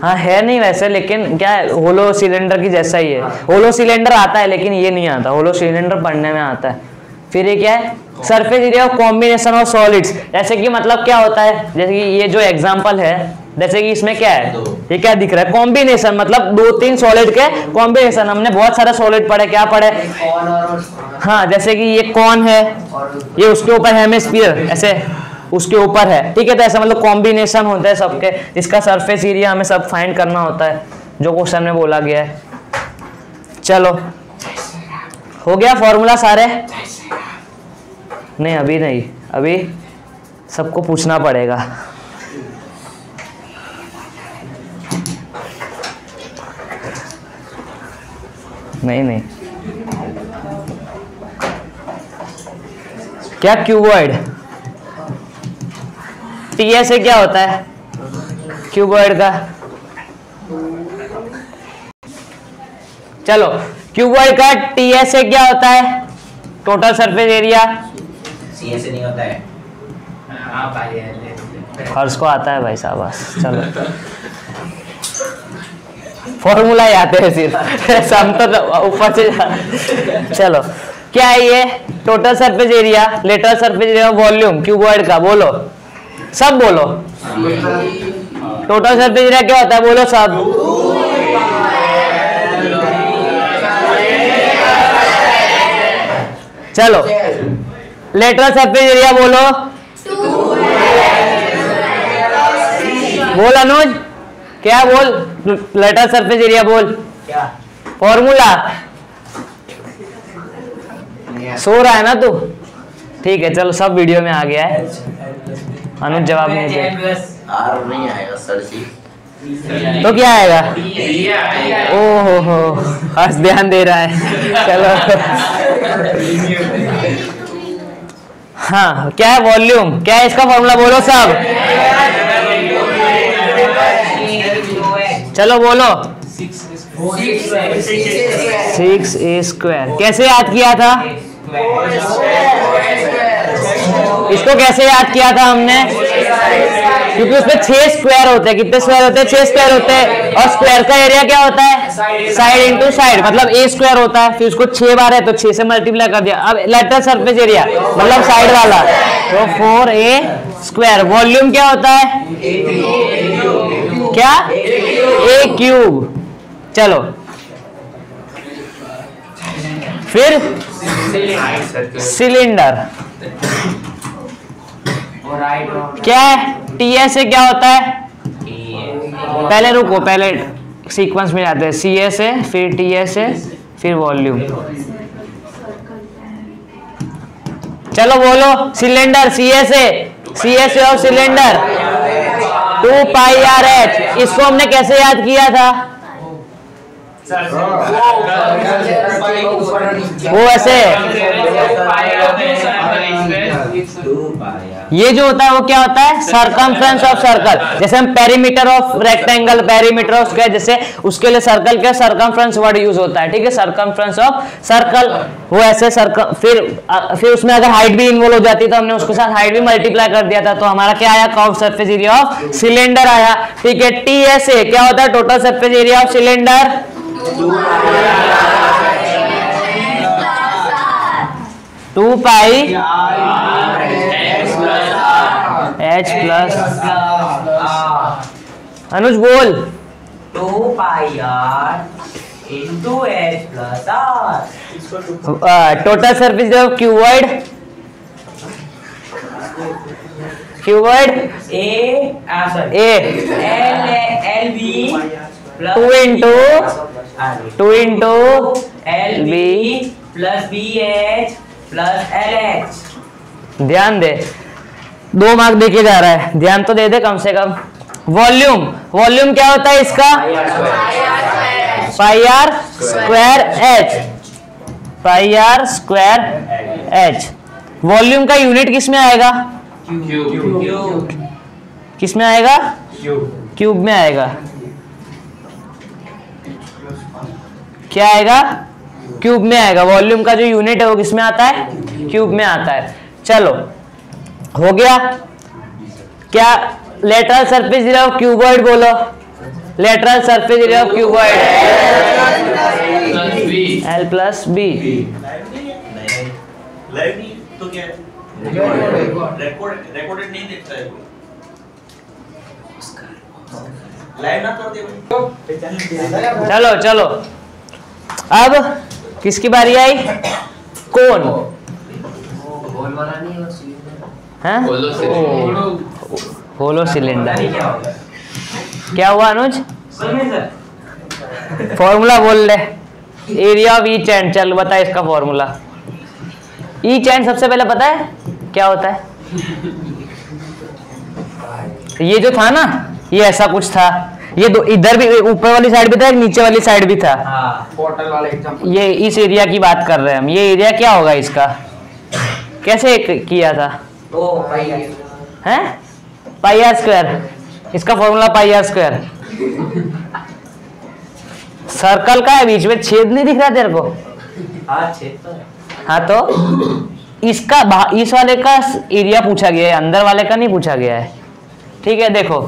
हाँ है नहीं वैसे, लेकिन क्या है होलो सिलेंडर की जैसा ही है। होलो सिलेंडर आता है लेकिन ये नहीं आता, होलो सिलेंडर पढ़ने में आता है। फिर ये क्या है surface area of combination of solids, जैसे कि मतलब क्या होता है, जैसे कि ये जो एग्जांपल है, जैसे कि इसमें क्या है, ये क्या दिख रहा है कॉम्बिनेशन, मतलब 2-3 सॉलिड के कॉम्बिनेशन। हमने बहुत सारा सॉलिड पढ़े, क्या पढ़े, हाँ जैसे कि ये कौन है, ये उसके ऊपर हेमिस्फीयर ऐसे उसके ऊपर है, ठीक है। तो ऐसा मतलब कॉम्बिनेशन होता है सबके, इसका सरफेस एरिया हमें सब फाइंड करना होता है जो क्वेश्चन में बोला गया है। चलो हो गया फॉर्मूला सारे, नहीं अभी नहीं, अभी सबको पूछना पड़ेगा। नहीं क्या क्यूबॉइड, TSA क्या होता है क्यूबॉइड का, चलो क्यूबॉइड का TSA क्या होता है टोटल सरफेस एरिया, CSA नहीं होता है, फर्स्ट को आता है भाई साहब, चलो फॉर्मूला ही आते हैं सिर्फ सम तो ऊपर से। चलो क्या है ये total surface area, lateral surface area, volume cuboid का, बोलो सब बोलो, टोटल सरफेस एरिया क्या होता है बोलो सब, चलो लेटरल सरफेस एरिया बोलो, बोल अनुज क्या बोल, लेटरल सरफेस एरिया बोल, क्या फॉर्मूला, सो रहा है ना तू, ठीक है चलो सब वीडियो में आ गया है। अनुज जवाब नहीं दे, R नहीं आएगा सर जी, तो क्या आएगा, ओहो हर्ष ध्यान दे रहा है, चलो हाँ क्या है वॉल्यूम, क्या है इसका फॉर्मूला बोलो सब, चलो बोलो 6a²। कैसे याद किया था इसको, कैसे याद किया था हमने, क्योंकि उसमें 6 स्क्वायर होते हैं, कितने स्क्वायर होते हैं 6 स्क्वायर होते हैं, और स्क्वायर का एरिया क्या होता है साइड इंटू साइड, मतलब a² होता है, फिर उसको 6 बार है तो 6 से मल्टीप्लाई कर दिया। अब लेटरल सरफेस एरिया मतलब साइड वाला, तो 4a²। वॉल्यूम क्या होता है क्या a³। चलो फिर सिलेंडर क्या है, TSA क्या होता है, पहले रुको, पहले सीक्वेंस में जाते हैं, CSA फिर TSA फिर वॉल्यूम। चलो बोलो cylinder CSA of cylinder 2πRH। इसको हमने कैसे याद किया था, वो ऐसे, ये जो होता है वो क्या होता है सरकमफ्रेंस ऑफ सर्कल, जैसे हम perimeter of rectangle, perimeter of square, जैसे उसके लिए सर्कल का सरकमफ्रेंस वर्ड यूज होता है, ठीक है, सरकमफ्रेंस ऑफ सर्कल, वो ऐसे सर्कल। फिर उसमें अगर हाइट भी इन्वॉल्व हो जाती तो हमने उसके साथ हाइट भी मल्टीप्लाई कर दिया था, तो हमारा क्या आया curve surface area of cylinder आया, ठीक है। TSA क्या होता है total surface area of cylinder, 2π H+। Anuj बोल 2πr into H+R। Total surface area of cuboid, cuboid ए L B 2 into L B plus B H plus L H. ध्यान दे, 2 मार्क देके जा रहा है, ध्यान तो दे दे कम से कम। वॉल्यूम, वॉल्यूम क्या होता है इसका? Pi R square H, pi R square H. Volume का यूनिट किस में आएगा? किस में आएगा? क्यूब में आएगा। क्या आएगा? क्यूब में आएगा। वॉल्यूम का जो यूनिट है वो किस में आता है? क्यूब में आता है। चलो हो गया। क्या lateral surface area of cuboid बोलो? Lateral surface area of cuboid L plus B. तो क्या रिकॉर्डेड नहीं देखता है, लाइव ना कर दे। चलो चलो, अब किसकी बारी आई? कौन? होल वाला नहीं है, हैं? Hollow cylinder. क्या हुआ अनुज? फॉर्मूला बोल ले। Area of each end. चल बता इसका फॉर्मूला। ईच एंड सबसे पहले पता है क्या होता है? ये जो था ना, ये ऐसा कुछ था। ये दो इधर भी, ऊपर वाली साइड भी था, नीचे वाली साइड भी था। पोर्टल वाले एग्जांपल। ये इस एरिया की बात कर रहे हैं हम। ये एरिया क्या होगा इसका? कैसे किया था? हैं? Pi R square. इसका formula pi R square. Circle का है, बीच में छेद नहीं दिख रहा तेरे को? हाँ, तो इसका इस वाले का एरिया पूछा गया है, अंदर वाले का नहीं पूछा गया है। ठीक है, देखो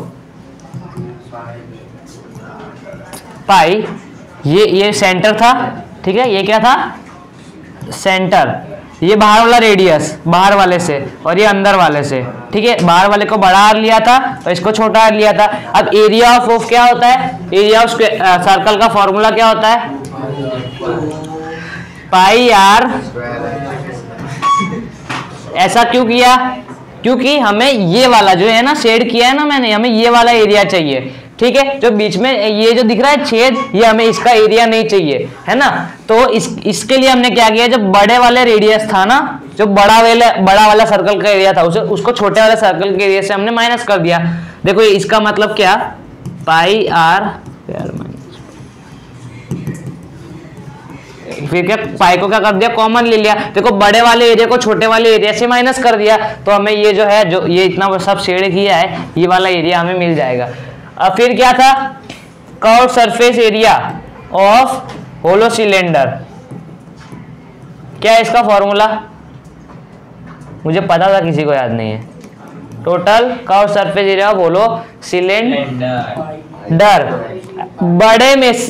पाई, ये सेंटर था। ठीक है, ये क्या था? सेंटर। ये बाहर वाला रेडियस, बाहर वाले से, और ये अंदर वाले से। ठीक है, बाहर वाले को बड़ा आर लिया था और इसको छोटा आर लिया था। अब एरिया ऑफ क्या होता है? एरिया ऑफ सर्कल का फॉर्मूला क्या होता है? Pi are. ऐसा क्यों किया? क्योंकि हमें ये वाला जो है ना, शेड किया है ना मैंने, हमें ये वाला एरिया चाहिए। ठीक है, जो बीच में ये जो दिख रहा है छेद, ये हमें इसका एरिया नहीं चाहिए, है ना। तो इसके लिए हमने क्या किया, जब बड़े वाले रेडियस था ना, जो बड़ा वाला सर्कल का एरिया था, उसको छोटे वाले सर्कल के एरिया से हमने माइनस कर दिया। देखो इसका मतलब क्या? Pi are. फिर क्या, पाई को क्या कर दिया? कॉमन ले लिया। देखो बड़े वाले एरिया को छोटे वाले एरिया से माइनस कर दिया, तो हमें ये जो है, जो ये इतना सब शेड किया है, ये वाला एरिया हमें मिल जाएगा। अब फिर क्या था? Curve surface area of hollow cylinder. क्या है इसका फॉर्मूला? मुझे पता था, किसी को याद नहीं है। Total curve surface area of hollow cylinder.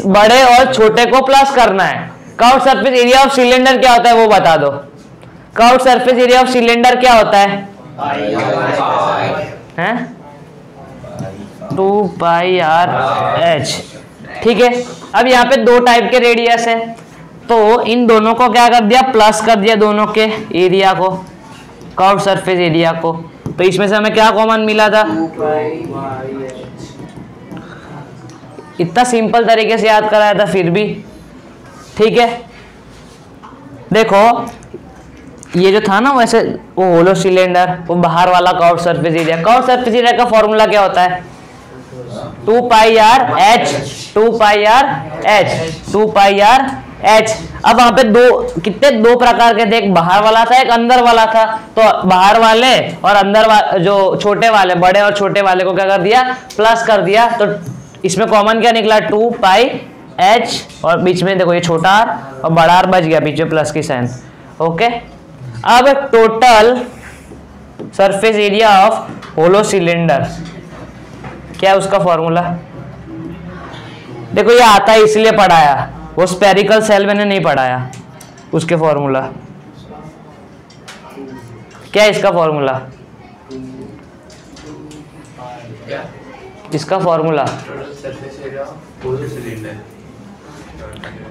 बड़े और छोटे को प्लस करना है। Curve surface area of cylinder क्या होता है वो बता दो। Curve surface area of cylinder क्या होता है? हैं? 2 पाई आर एच। ठीक है, अब यहाँ पे 2 टाइप के रेडियस है, तो इन दोनों को क्या कर दिया? प्लस कर दिया, दोनों के एरिया को, कर्व सरफेस एरिया को। तो इसमें से हमें क्या कॉमन मिला था? इतना सिंपल तरीके से याद कराया था फिर भी। ठीक है, देखो ये जो था ना, वैसे वो होलो सिलेंडर, वो बाहर वाला curve surface area. Curve surface area का फॉर्मूला क्या होता है? 2 pi R H, 2 pi R H, 2 pi R H. अब वहां पे दो प्रकार के थे, एक बाहर वाला था, एक अंदर वाला था। तो बाहर वाले और अंदर जो छोटे वाले, बड़े और छोटे वाले को क्या कर दिया? प्लस कर दिया। तो इसमें कॉमन क्या निकला? 2 पाई एच, और बीच में देखो ये छोटा आर और बड़ा आर बच गया, बीच में प्लस की साइन। ओके, अब total surface area of hollow cylinder, क्या है उसका फॉर्मूला? देखो ये आता है इसलिए पढ़ाया, वो स्पेरिकल सेल मैंने नहीं पढ़ाया। उसके फॉर्मूला क्या है? इसका फॉर्मूला, इसका फॉर्मूला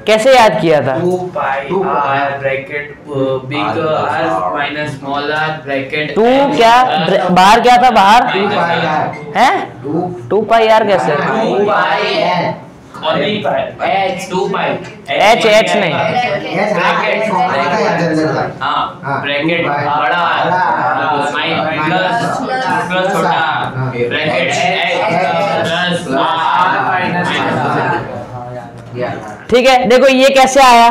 कैसे याद किया था? 2 pi r bracket big r minus small r bracket 2 क्या बाहर क्या था बाहर? 2 pi r है 2 पाई आर कैसे? 2 pi only pi h 2 pi H नहीं ब्रैकेट हाँ ब्रैकेट बड़ा r प्लस छोटा ब्रैकेट h प्लस r ठीक है। देखो ये कैसे आया,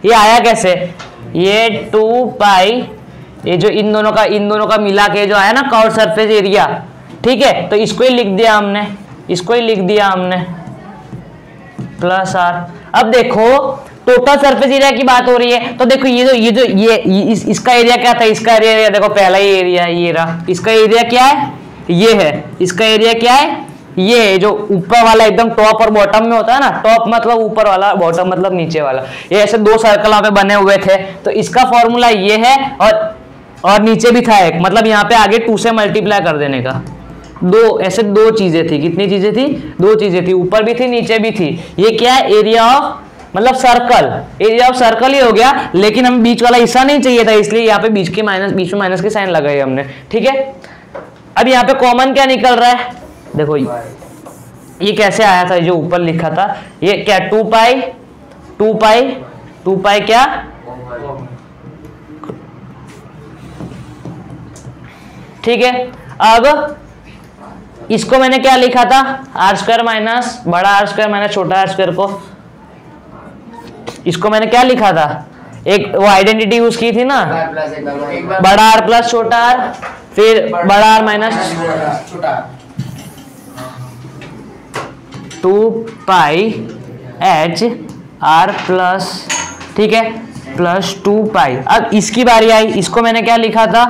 ये आया कैसे, ये 2 पाई, ये जो इन दोनों का मिला के जो आया ना कर्व सरफेस एरिया, ठीक है, तो इसको ही लिख दिया हमने, इसको ही लिख दिया हमने प्लस आर। अब देखो टोटल सरफेस एरिया की बात हो रही है, तो देखो इसका एरिया क्या था, इसका एरिया देखो पहला ही एरिया ये रहा, इसका एरिया क्या है, ये है, इसका एरिया क्या है, ये है, जो ऊपर वाला एकदम टॉप और बॉटम में होता है ना, टॉप मतलब ऊपर वाला, बॉटम मतलब नीचे वाला, ये ऐसे दो सर्कल यहाँ पे बने हुए थे, तो इसका फॉर्मूला ये है, और नीचे भी था एक, मतलब यहाँ पे आगे 2 से मल्टीप्लाई कर देने का, दो ऐसे दो चीजें थी, कितनी चीजें थी, 2 चीजें थी, ऊपर भी थी नीचे भी थी। ये क्या है, एरिया ऑफ मतलब सर्कल, एरिया ऑफ सर्कल ही हो गया, लेकिन हमें बीच वाला हिस्सा नहीं चाहिए था, इसलिए यहाँ पे बीच में माइनस के साइन लगाए हमने, ठीक है। अब यहाँ पे कॉमन क्या निकल रहा है, देखो ये कैसे आया था, जो ऊपर लिखा था ये क्या, 2 पाई क्या, ठीक है। अब इसको मैंने क्या लिखा था, आर स्क्वायर माइनस बड़ा आर स्क्वायर माइनस छोटा आर स्क्वायर को, इसको मैंने क्या लिखा था, एक वो आइडेंटिटी यूज की थी ना, बड़ा आर प्लस छोटा आर, फिर बड़ा आर माइनस छोटा 2 पाई एच आर प्लस, ठीक है, प्लस 2 पाई। अब इसकी बारी आई, इसको मैंने क्या लिखा था,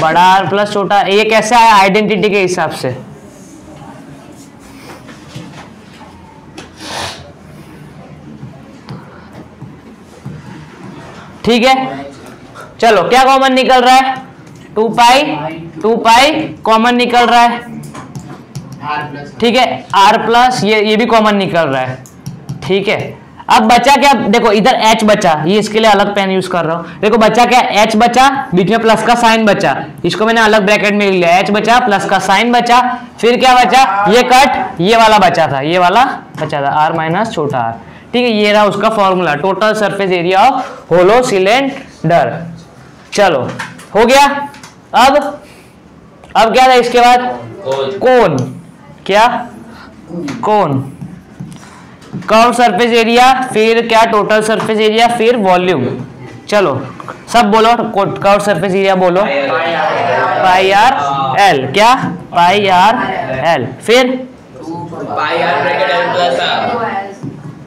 बड़ा आर प्लस छोटा, ये कैसे आया, आइडेंटिटी के हिसाब से, ठीक है। चलो क्या कॉमन निकल रहा है, 2 पाई कॉमन निकल रहा है, ठीक है, आर प्लस ये भी कॉमन निकल रहा है, ठीक है। अब बचा क्या, देखो इधर h बचा, ये इसके लिए अलग पेन यूज कर रहा हूं, देखो बचा क्या, h बचा, बीच में प्लस का साइन बचा, इसको मैंने अलग ब्रैकेट में लिया, h बचा प्लस का साइन बचा, फिर क्या बचा, ये कट, ये वाला बचा था, ये वाला बचा था, r माइनस छोटा r, ठीक है। ये रहा उसका formula, total surface area of hollow cylinder. चलो हो गया। अब क्या था इसके बाद, कोन, क्या, कोन, कर्व सरफेस एरिया, फिर क्या, टोटल सरफेस एरिया, फिर वॉल्यूम। चलो सब बोलो, कर्व सरफेस एरिया बोलो, पाई आर एल, क्या, पाई आर एल, फिर pi r bracket l plus r,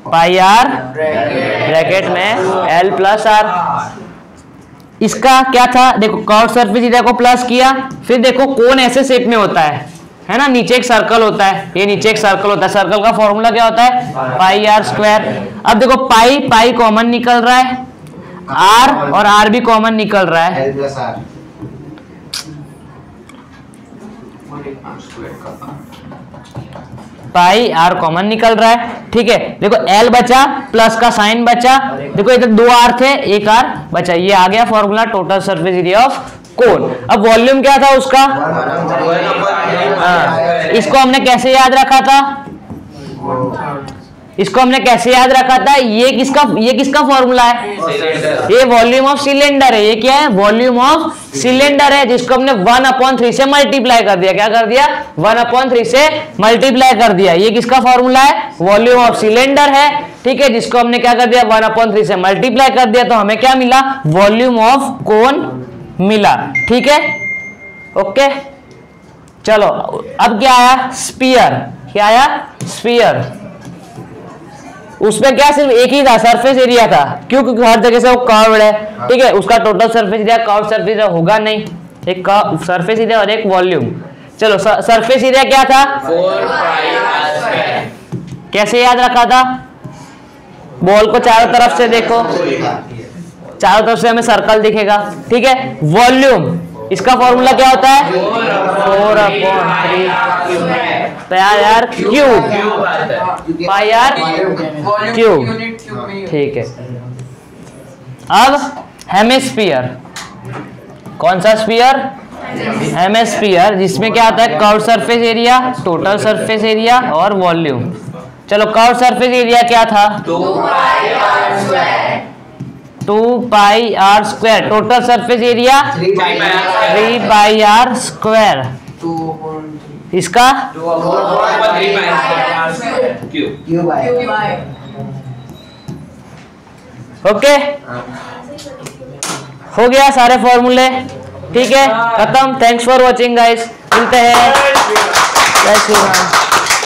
pi R bracket में एल प्लस आर। इसका क्या था, देखो कर्व सरफेस एरिया को प्लस किया, फिर देखो कोन ऐसे शेप में होता है ना, नीचे एक सर्कल होता है, ये नीचे एक सर्कल होता है, सर्कल का फॉर्मूला क्या होता है, पाई आर स्क्वायर। अब देखो पाई कॉमन निकल रहा है, आर और आर भी कॉमन निकल रहा है, L plus R pi R common निकल रहा है, ठीक है। देखो एल बचा प्लस का साइन बचा, देखो इधर 2 आर थे, 1 आर बचा, ये आ गया formula total surface area of कोन। अब वॉल्यूम क्या था उसका, इसको हमने कैसे याद रखा था, इसको हमने कैसे याद रखा था, ये किसका फॉर्मूला है, ये वॉल्यूम ऑफ सिलेंडर है, ये क्या है, वॉल्यूम ऑफ सिलेंडर है, जिसको हमने 1/3 से मल्टीप्लाई कर दिया, क्या कर दिया, 1/3 से मल्टीप्लाई कर दिया। ये किसका फॉर्मूला है, वॉल्यूम ऑफ सिलेंडर है, ठीक है, जिसको हमने क्या कर दिया, 1/3 से मल्टीप्लाई कर दिया, तो हमें क्या मिला, वॉल्यूम ऑफ कोन मिला, ठीक है, ओके। चलो अब क्या आया, स्फीयर, क्या आया, स्फीयर। उसमें क्या सिर्फ एक ही था, सरफेस एरिया था, क्यों, क्योंकि हर जगह से वो कर्व्ड है, ठीक है, उसका total surface area curve surface area होगा नहीं, एक सरफेस एरिया और एक वॉल्यूम। चलो सरफेस एरिया क्या था, 4 पाई r स्क्वायर, कैसे याद रखा था, बॉल को चारों तरफ से देखो, चारों तरफ से हमें सर्कल दिखेगा, ठीक है। वॉल्यूम, इसका फॉर्मूला क्या होता है, 4/3 पाई आर क्यूब, क्यूब आता है। Pi are cube, unit cube में ठीक है। अब हेमिस्फीयर, कौन सा स्फीयर? हेमिस्फीयर, जिसमें क्या आता है? Curve surface area, total surface area और वॉल्यूम। चलो कर्व सरफेस एरिया क्या था? 2 pi R square, 2 pi R square, total surface area 3 3 pi R square, 2 इसका 2 over 3 pi R square cube. Cube okay, हो गया सारे फॉर्मूले, ठीक है, खत्म। थैंक्स फॉर वॉचिंग गाइस, मिलते हैं, जय श्री राम।